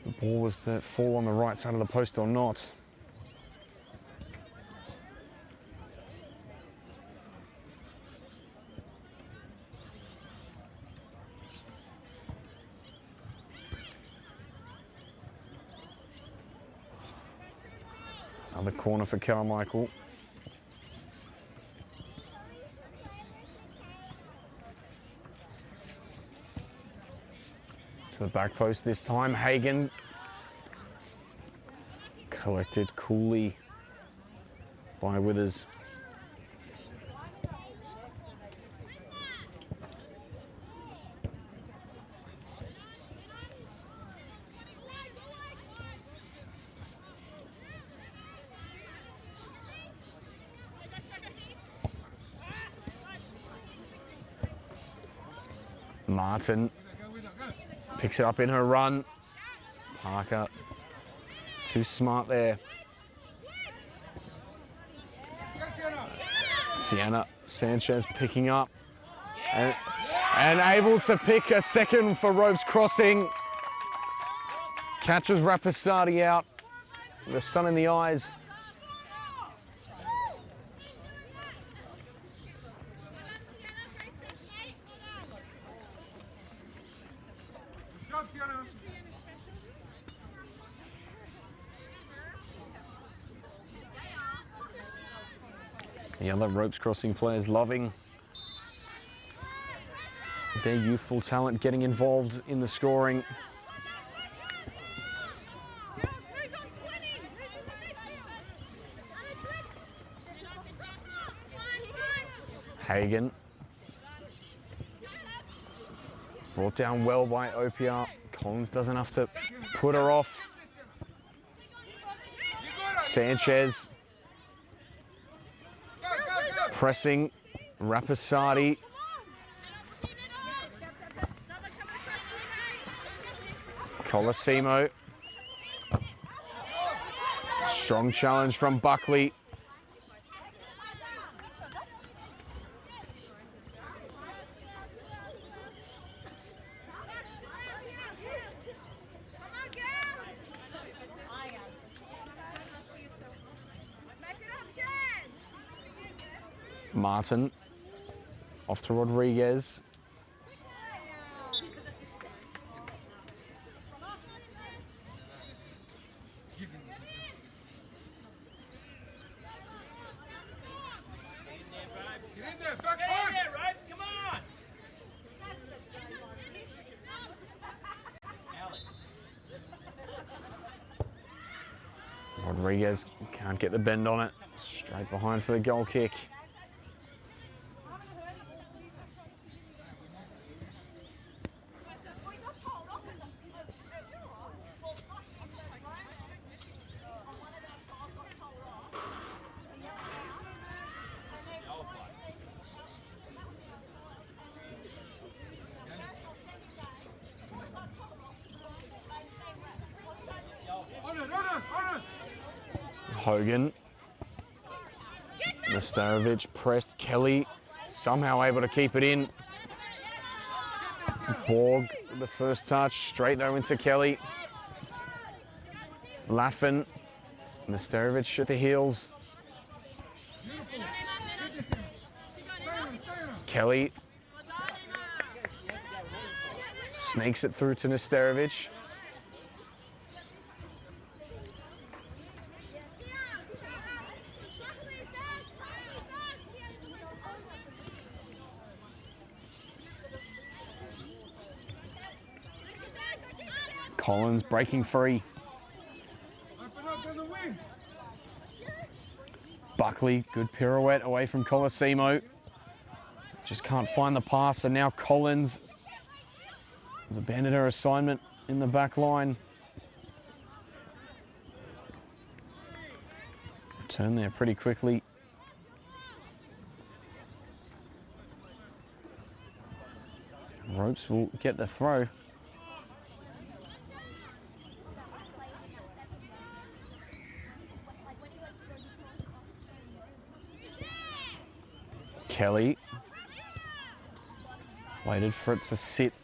the ball was to fall on the right side of the post or not. Another corner for Carmichael. To the back post this time, Hagen. Collected coolly by Withers. Martin picks it up in her run. Parker too smart there. Sienna Sanchez picking up and able to pick a second for Ropes Crossing. Catches Rapasati out, the sun in the eyes. The other Ropes Crossing players loving their youthful talent getting involved in the scoring. Hagen. Brought down well by Opia. Collins doesn't have to put her off. Sanchez. Pressing Rapasati. Colosimo. Strong challenge from Buckley. Martin off to Rodriguez. Rodriguez can't get the bend on it. Straight behind for the goal kick. Hogan. Nestarovic pressed. Kelly somehow able to keep it in. Borg, the first touch, straight though into Kelly. Laffin. Nestarovic at the heels. Kelly sneaks it through to Nestarovic. Collins breaking free. Buckley, good pirouette away from Colosimo. Just can't find the pass, and now Collins has abandoned her assignment in the back line. Turn there pretty quickly. Ropes will get the throw. Kelly waited for it to sit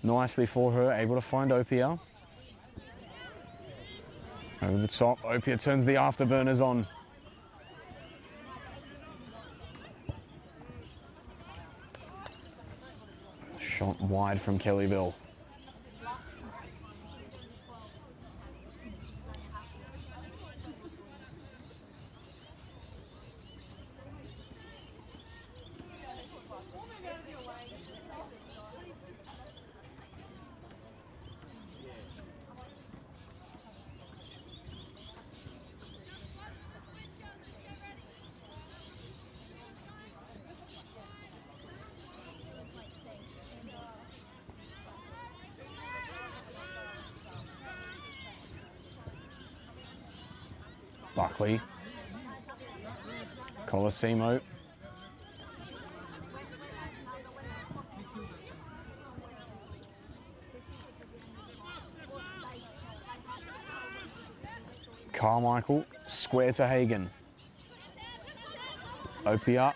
nicely for her, able to find Opia. Over the top, Opia turns the afterburners on. Shot wide from Kellyville. Buckley, Colosimo, Carmichael, square to Hagen, Opia,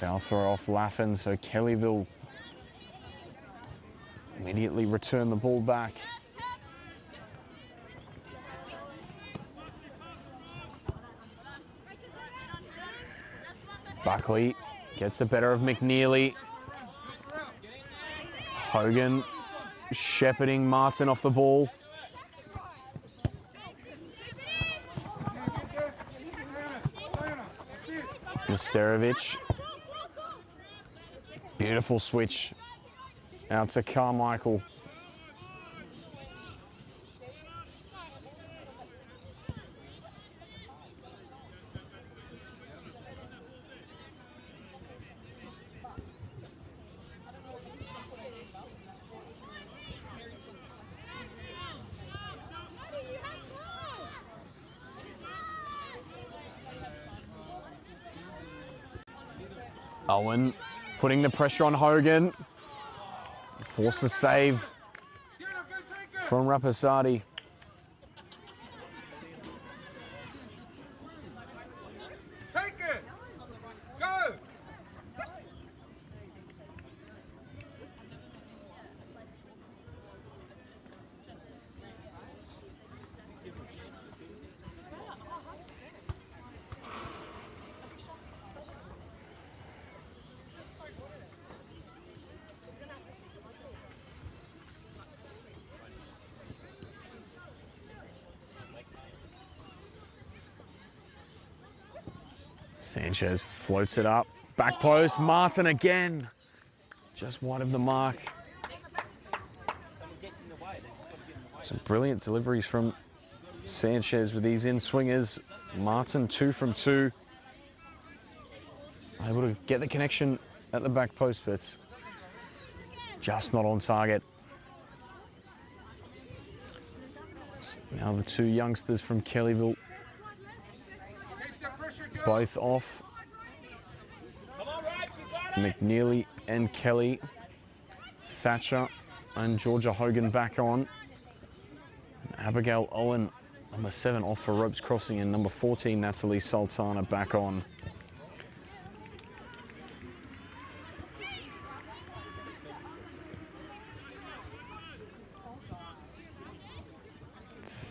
foul throw off Laffin, so Kellyville immediately return the ball back. Buckley gets the better of McNeely. Hogan shepherding Martin off the ball. Nestarovic. Beautiful switch out to Carmichael. Owen putting the pressure on Hogan. Force a save from Rapasadi. Take it! Go! Sanchez floats it up. Back post, Martin again. Just wide of the mark. Some brilliant deliveries from Sanchez with these in-swingers. Martin 2 from 2. Able to get the connection at the back post, but just not on target. Now the two youngsters from Kellyville, both off. McNeely and Kelly. Thatcher and Georgia Hogan back on. Abigail Owen, number 7, off for ropes crossing, and number 14, Natalie Sultana, back on.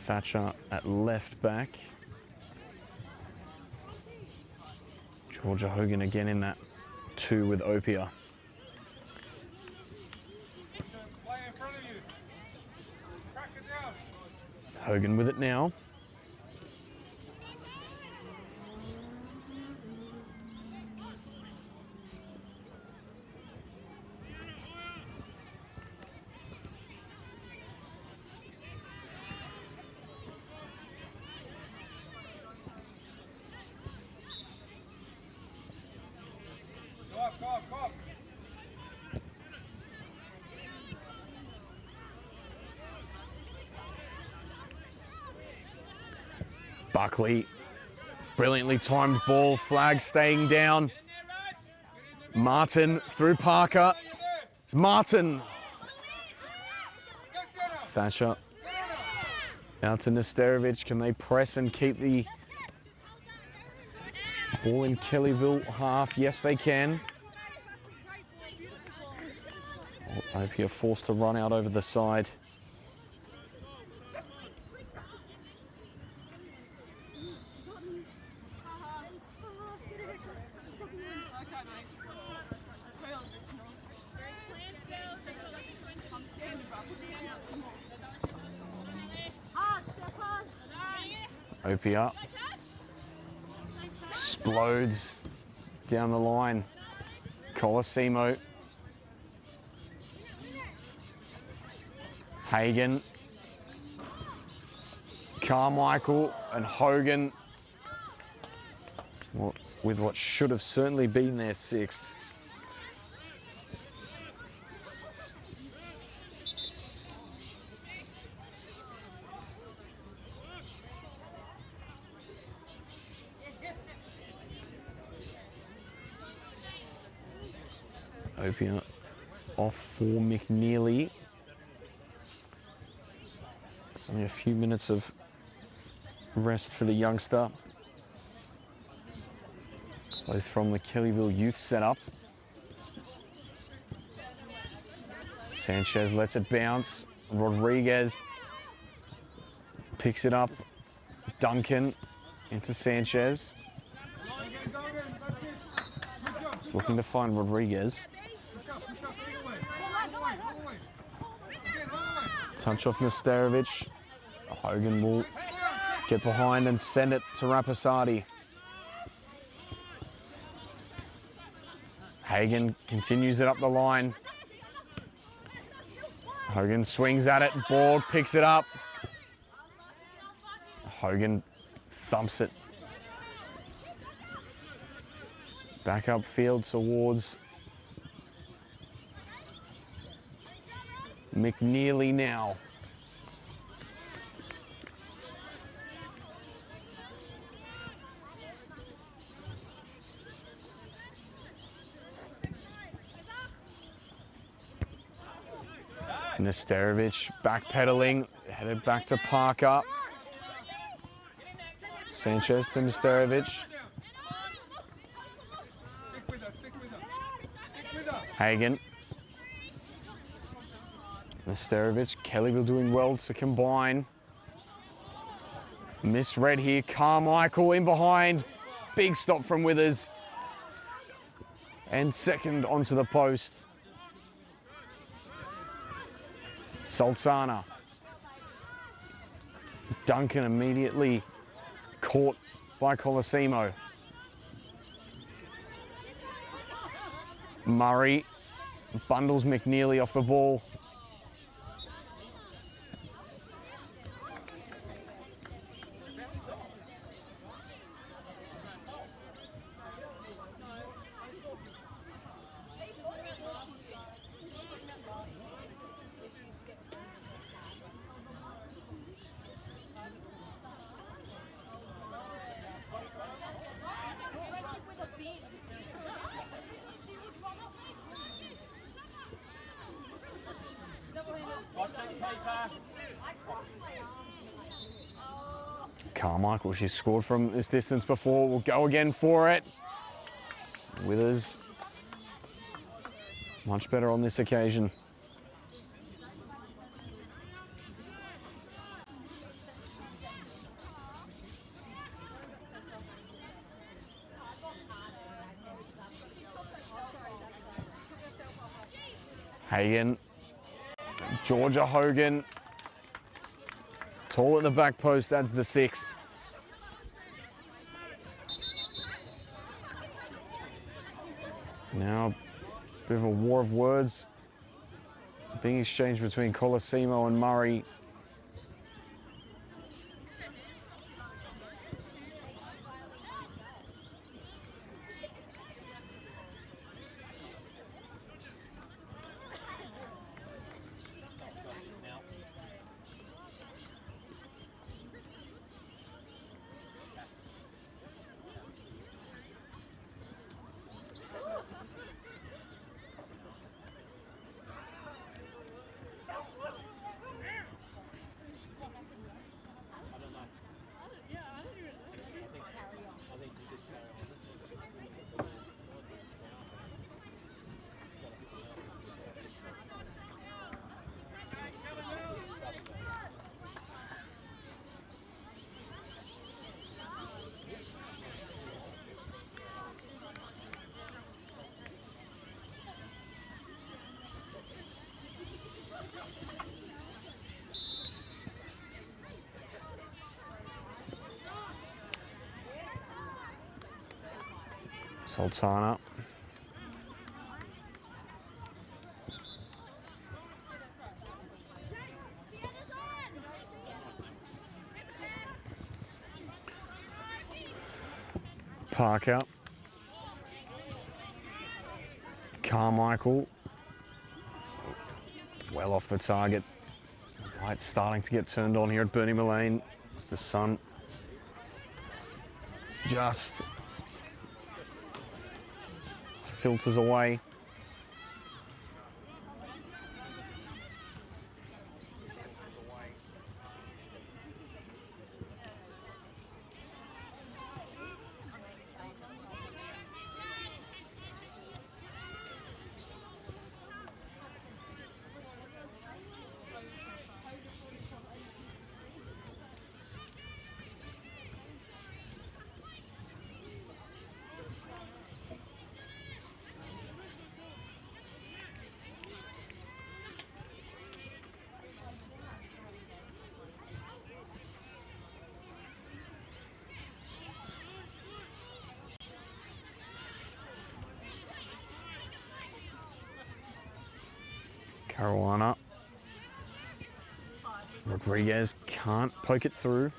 Thatcher at left back. Georgia Hogan again in that 2 with Opia. Hogan with it now. Buckley, brilliantly timed ball, flag staying down. Martin through Parker. It's Martin. Thatcher out to Nesterovic. Can they press and keep the ball in Kellyville half? Yes, they can. Opia forced to run out over the side. Opia explodes down the line. Colosimo. Hagen. Carmichael and Hogan. With what should have certainly been their 6th. Opia off for McNeely. Only a few minutes of rest for the youngster. Both from the Kellyville youth setup. Sanchez lets it bounce. Rodriguez picks it up. Duncan into Sanchez. He's looking to find Rodriguez. Touch off Nesterovic. Hogan will get behind and send it to Rapasadi. Hagen continues it up the line. Hogan swings at it. Borg picks it up. Hogan thumps it back upfield towards McNeely now. Nesterovic backpedaling, headed back to Parker. Sanchez to Nesterovic. Stick with her, stick with her. Stick with her. Hagen. Nesterovic, Kellyville doing well to combine. Misread here, Carmichael in behind. Big stop from Withers. And second onto the post. Sultana. Duncan immediately caught by Colosimo. Murray bundles McNeely off the ball. Carmichael, she's scored from this distance before, will go again for it. Withers, much better on this occasion. Hagen, Georgia Hogan, tall at the back post, adds the sixth. Now, a bit of a war of words being exchanged between Colosimo and Murray. Sultana. Parker. Carmichael. Well off the target. Light's starting to get turned on here at Bernie Mullane. It's the sun just filters away. Caruana. Rodriguez can't poke it through.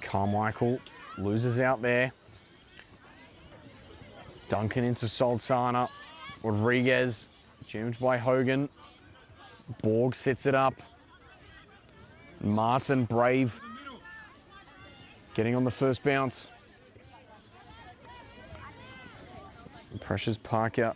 Carmichael loses out there. Duncan into Sultana. Rodriguez jammed by Hogan. Borg sits it up. Martin Brave getting on the first bounce. Pressures Parker.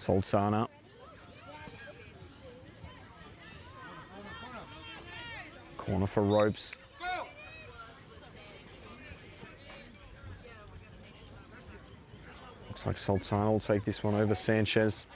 Sultana. Corner for Ropes. Looks like Sultana will take this one over Sanchez.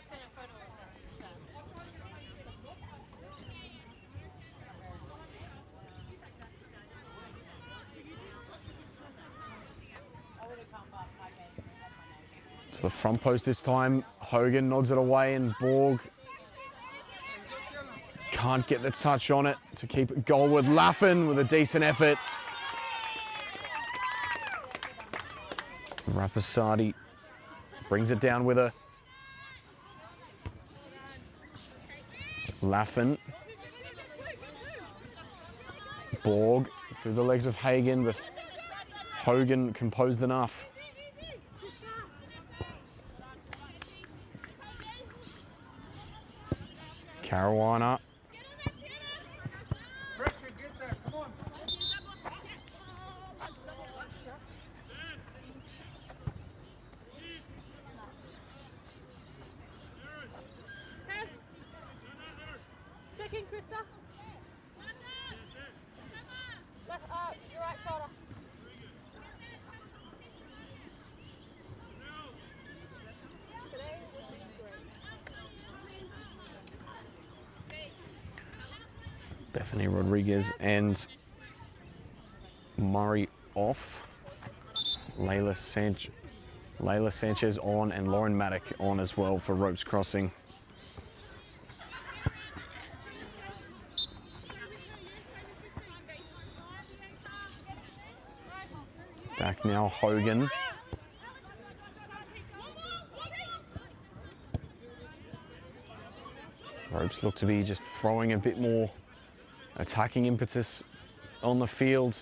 To the front post this time. Hogan nods it away and Borg can't get the touch on it to keep it goalward. Laffin with a decent effort. Rapasadi brings it down with her. Laffin. Borg through the legs of Hagen, but Hogan composed enough. Carolina. Check in, Krista. Left up, your right shoulder. Bethany Rodriguez and Murray off. Layla Sanchez on and Lauren Maddock on as well for Ropes Crossing. Back now, Hogan. Ropes look to be just throwing a bit more attacking impetus on the field.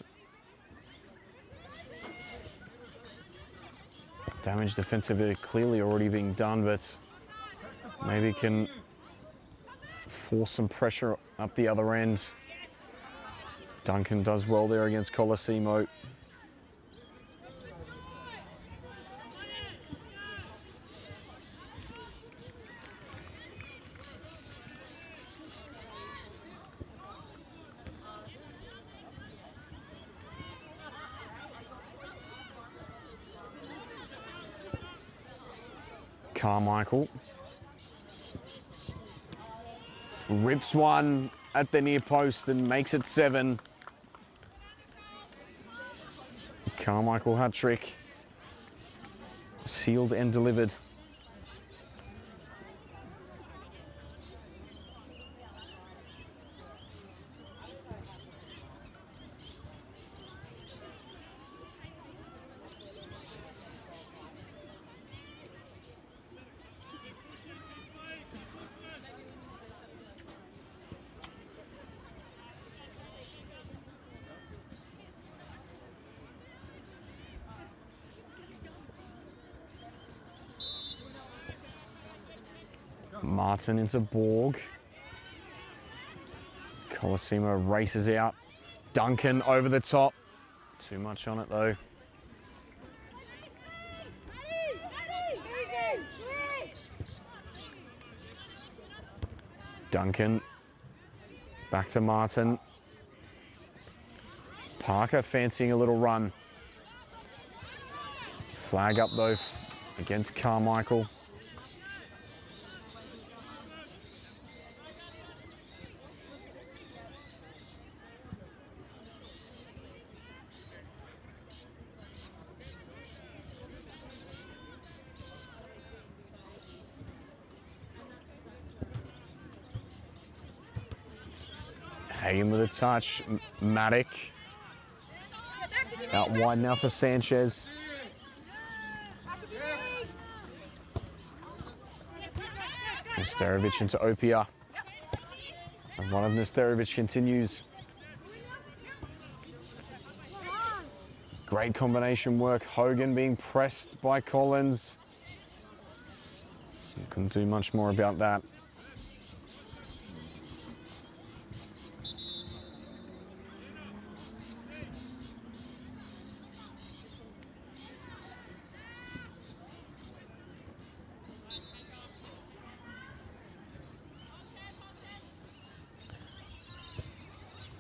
Damage defensively clearly already being done, but maybe can force some pressure up the other end. Duncan does well there against Colosimo. Carmichael rips one at the near post and makes it 7. Carmichael hat trick, sealed and delivered. Martin into Borg. Colosimo races out. Duncan over the top. Too much on it though. Duncan. Back to Martin. Parker fancying a little run. Flag up though against Carmichael. Hagen with a touch. Maddock. Out wide now for Sanchez. Nesterovic into Opia. And one of Nesterovic continues. Great combination work. Hogan being pressed by Collins. Couldn't do much more about that.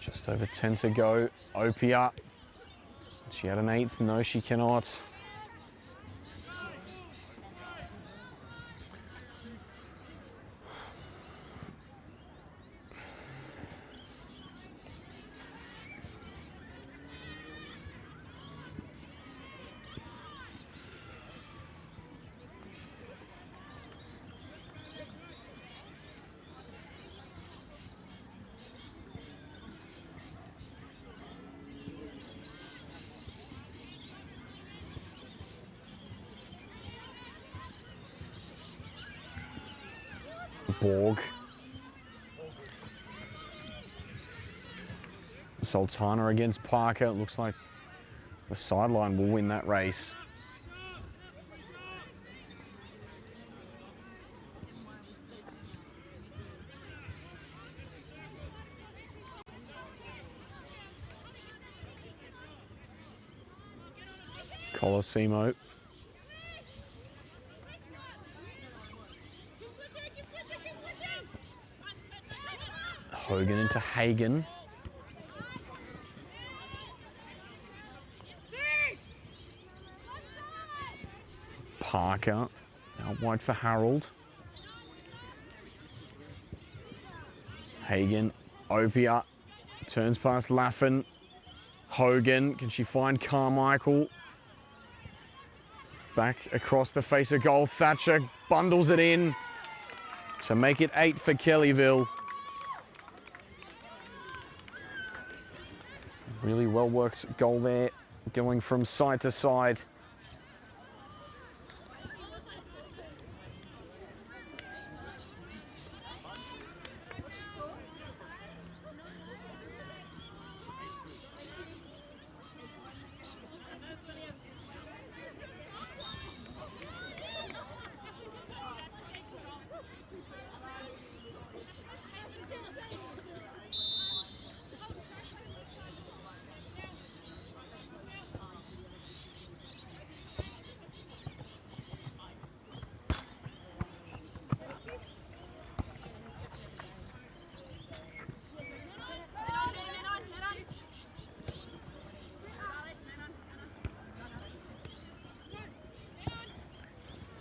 Just over 10 to go. Opia. She had an 8th. No, she cannot. Borg. Sultana against Parker. It looks like the sideline will win that race. Colosimo. Hogan into Hagen. Parker, out wide for Harold. Hagen, Opia, turns past Laffin. Hogan, can she find Carmichael? Back across the face of goal. Thatcher bundles it in to make it 8 for Kellyville. Really well worked goal there, going from side to side.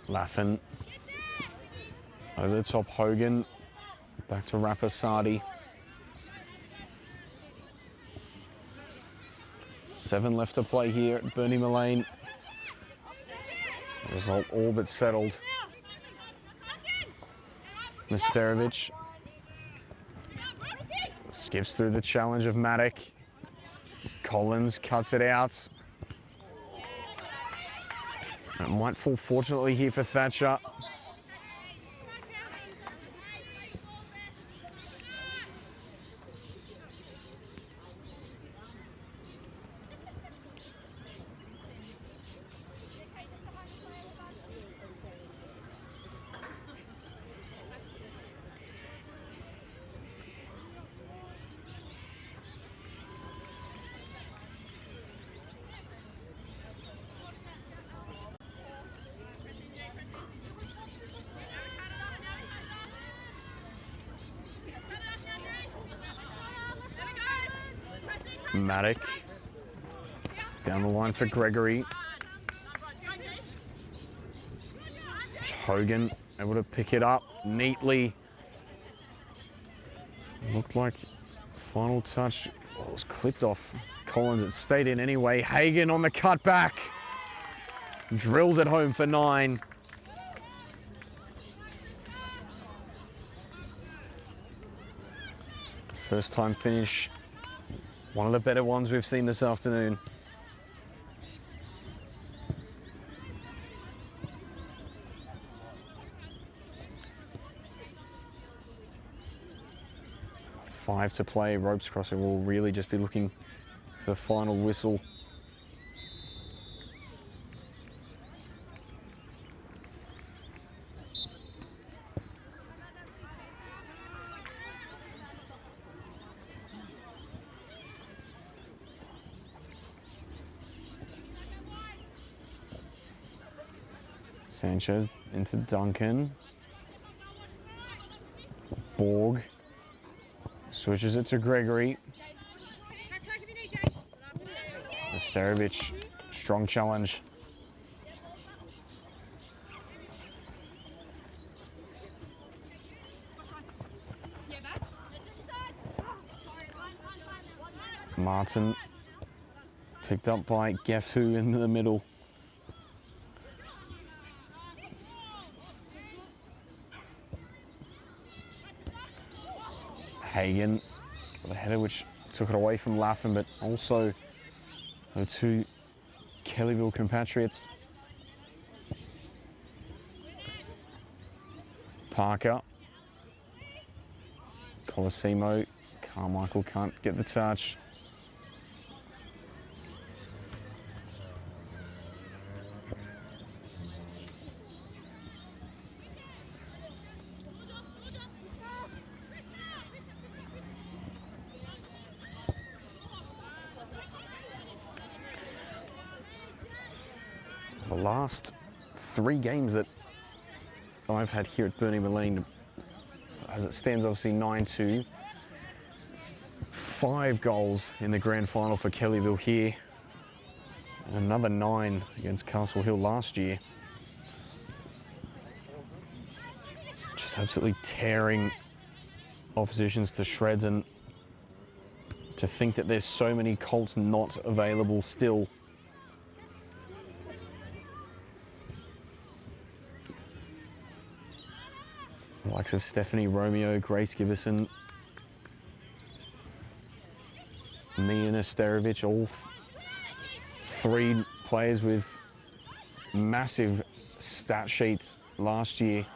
Laffin, over the top Hogan, back to Rapasadi. 7 left to play here at Bernie Mullane. Result all but settled. Misterovic skips through the challenge of Maddock. Collins cuts it out. It might fall fortunately here for Thatcher. Maddock down the line for Gregory. Hogan able to pick it up neatly. Looked like final touch was clipped off Collins. It stayed in anyway. Hagen on the cutback. Drills it home for 9. First time finish. One of the better ones we've seen this afternoon. Five to play. Ropes crossing will really just be looking for the final whistle. Sanchez into Duncan. Borg switches it to Gregory. Sterovich, strong challenge. Martin picked up by guess who in the middle. Hagen with a header which took it away from Laffin, but also her two Kellyville compatriots. Parker, Colosimo, Carmichael can't get the touch. The last 3 games that I've had here at Mullane, as it stands, obviously 9-2. 5 goals in the grand final for Kellyville here. And another 9 against Castle Hill last year. Just absolutely tearing oppositions to shreds, and to think that there's so many Colts not available still. The likes of Stephanie Romeo, Grace Gibbison, Mia Nesterovich, all 3 players with massive stat sheets last year.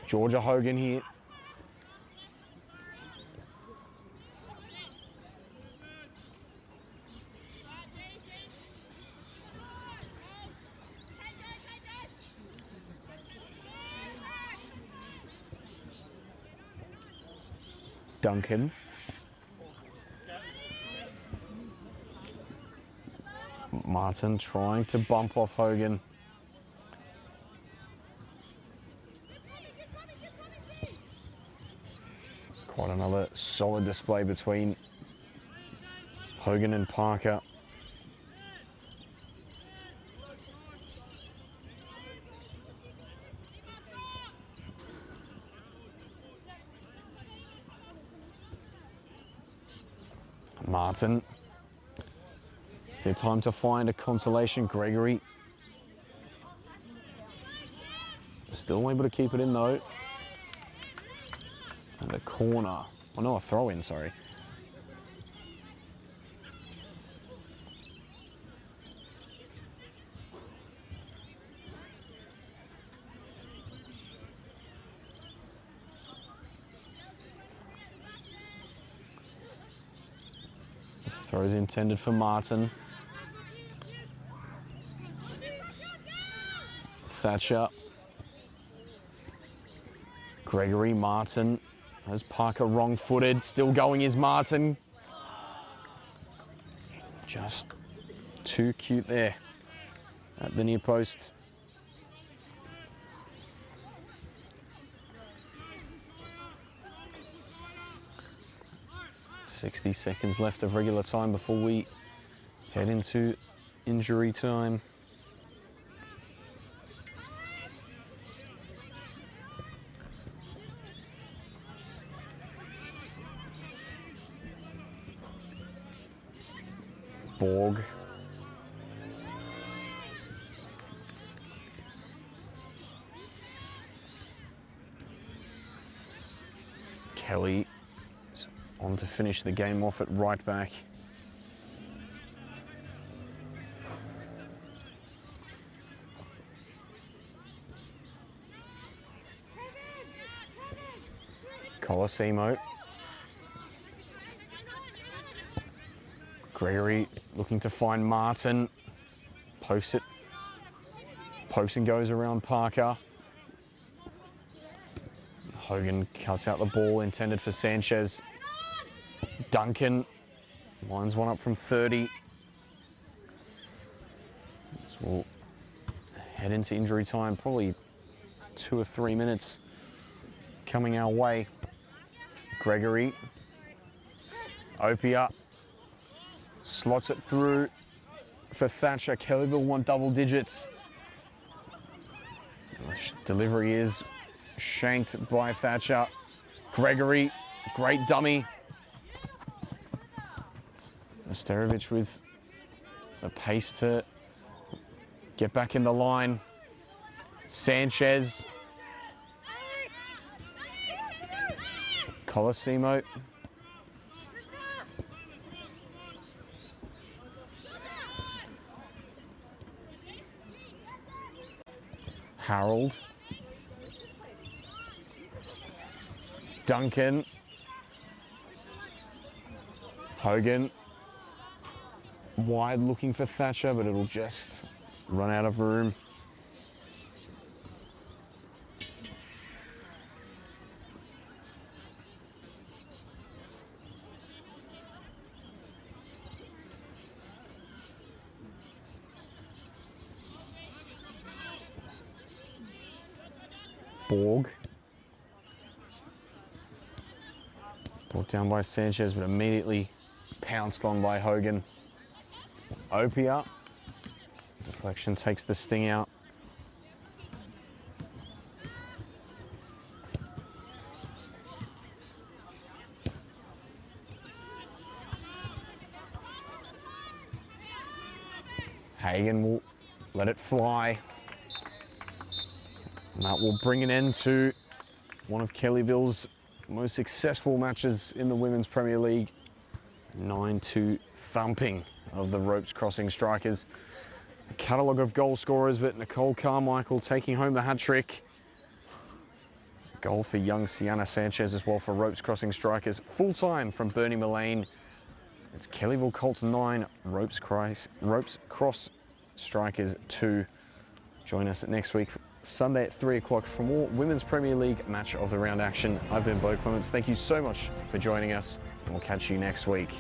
Georgia Hogan here. Duncan. Martin trying to bump off Hogan. Quite another solid display between Hogan and Parker. Martin. Is there time to find a consolation? Gregory. Still able to keep it in though. And a corner. Oh no, a throw in, sorry. Throws intended for Martin. Thatcher. Gregory, Martin. As Parker wrong-footed, still going is Martin. Just too cute there at the near post. "60 seconds left of regular time before we head into injury time." Borg. Kelly on to finish the game off at right back. Colosimo. Gregory looking to find Martin. Posts it. Pokes and goes around Parker. Hogan cuts out the ball intended for Sanchez. Duncan lines one up from 30. So we'll head into injury time, probably 2 or 3 minutes coming our way. Gregory. Opia slots it through. for Thatcher. Kellyville want double digits. Delivery is shanked by Thatcher. Gregory, great dummy. Osterovich with the pace to get back in the line. Sanchez. Colosimo. Harold. Duncan. Hogan. Wide looking for Thatcher, but it'll just run out of room. Borg. Brought down by Sanchez, but immediately pounced on by Hogan. Opia. Deflection takes the sting out. Hagen will let it fly. And that will bring an end to one of Kellyville's most successful matches in the Women's Premier League. 9-2 thumping of the Ropes Crossing Strikers. A catalogue of goal scorers, but Nicole Carmichael taking home the hat-trick. Goal for young Sienna Sanchez as well for Ropes Crossing Strikers. Full time from Bernie Mullane. It's Kellyville Colts 9, Ropes Cross Strikers 2. Join us next week, Sunday at 3 o'clock for more Women's Premier League match of the round action. I've been Bo Clements. Thank you so much for joining us, and we'll catch you next week.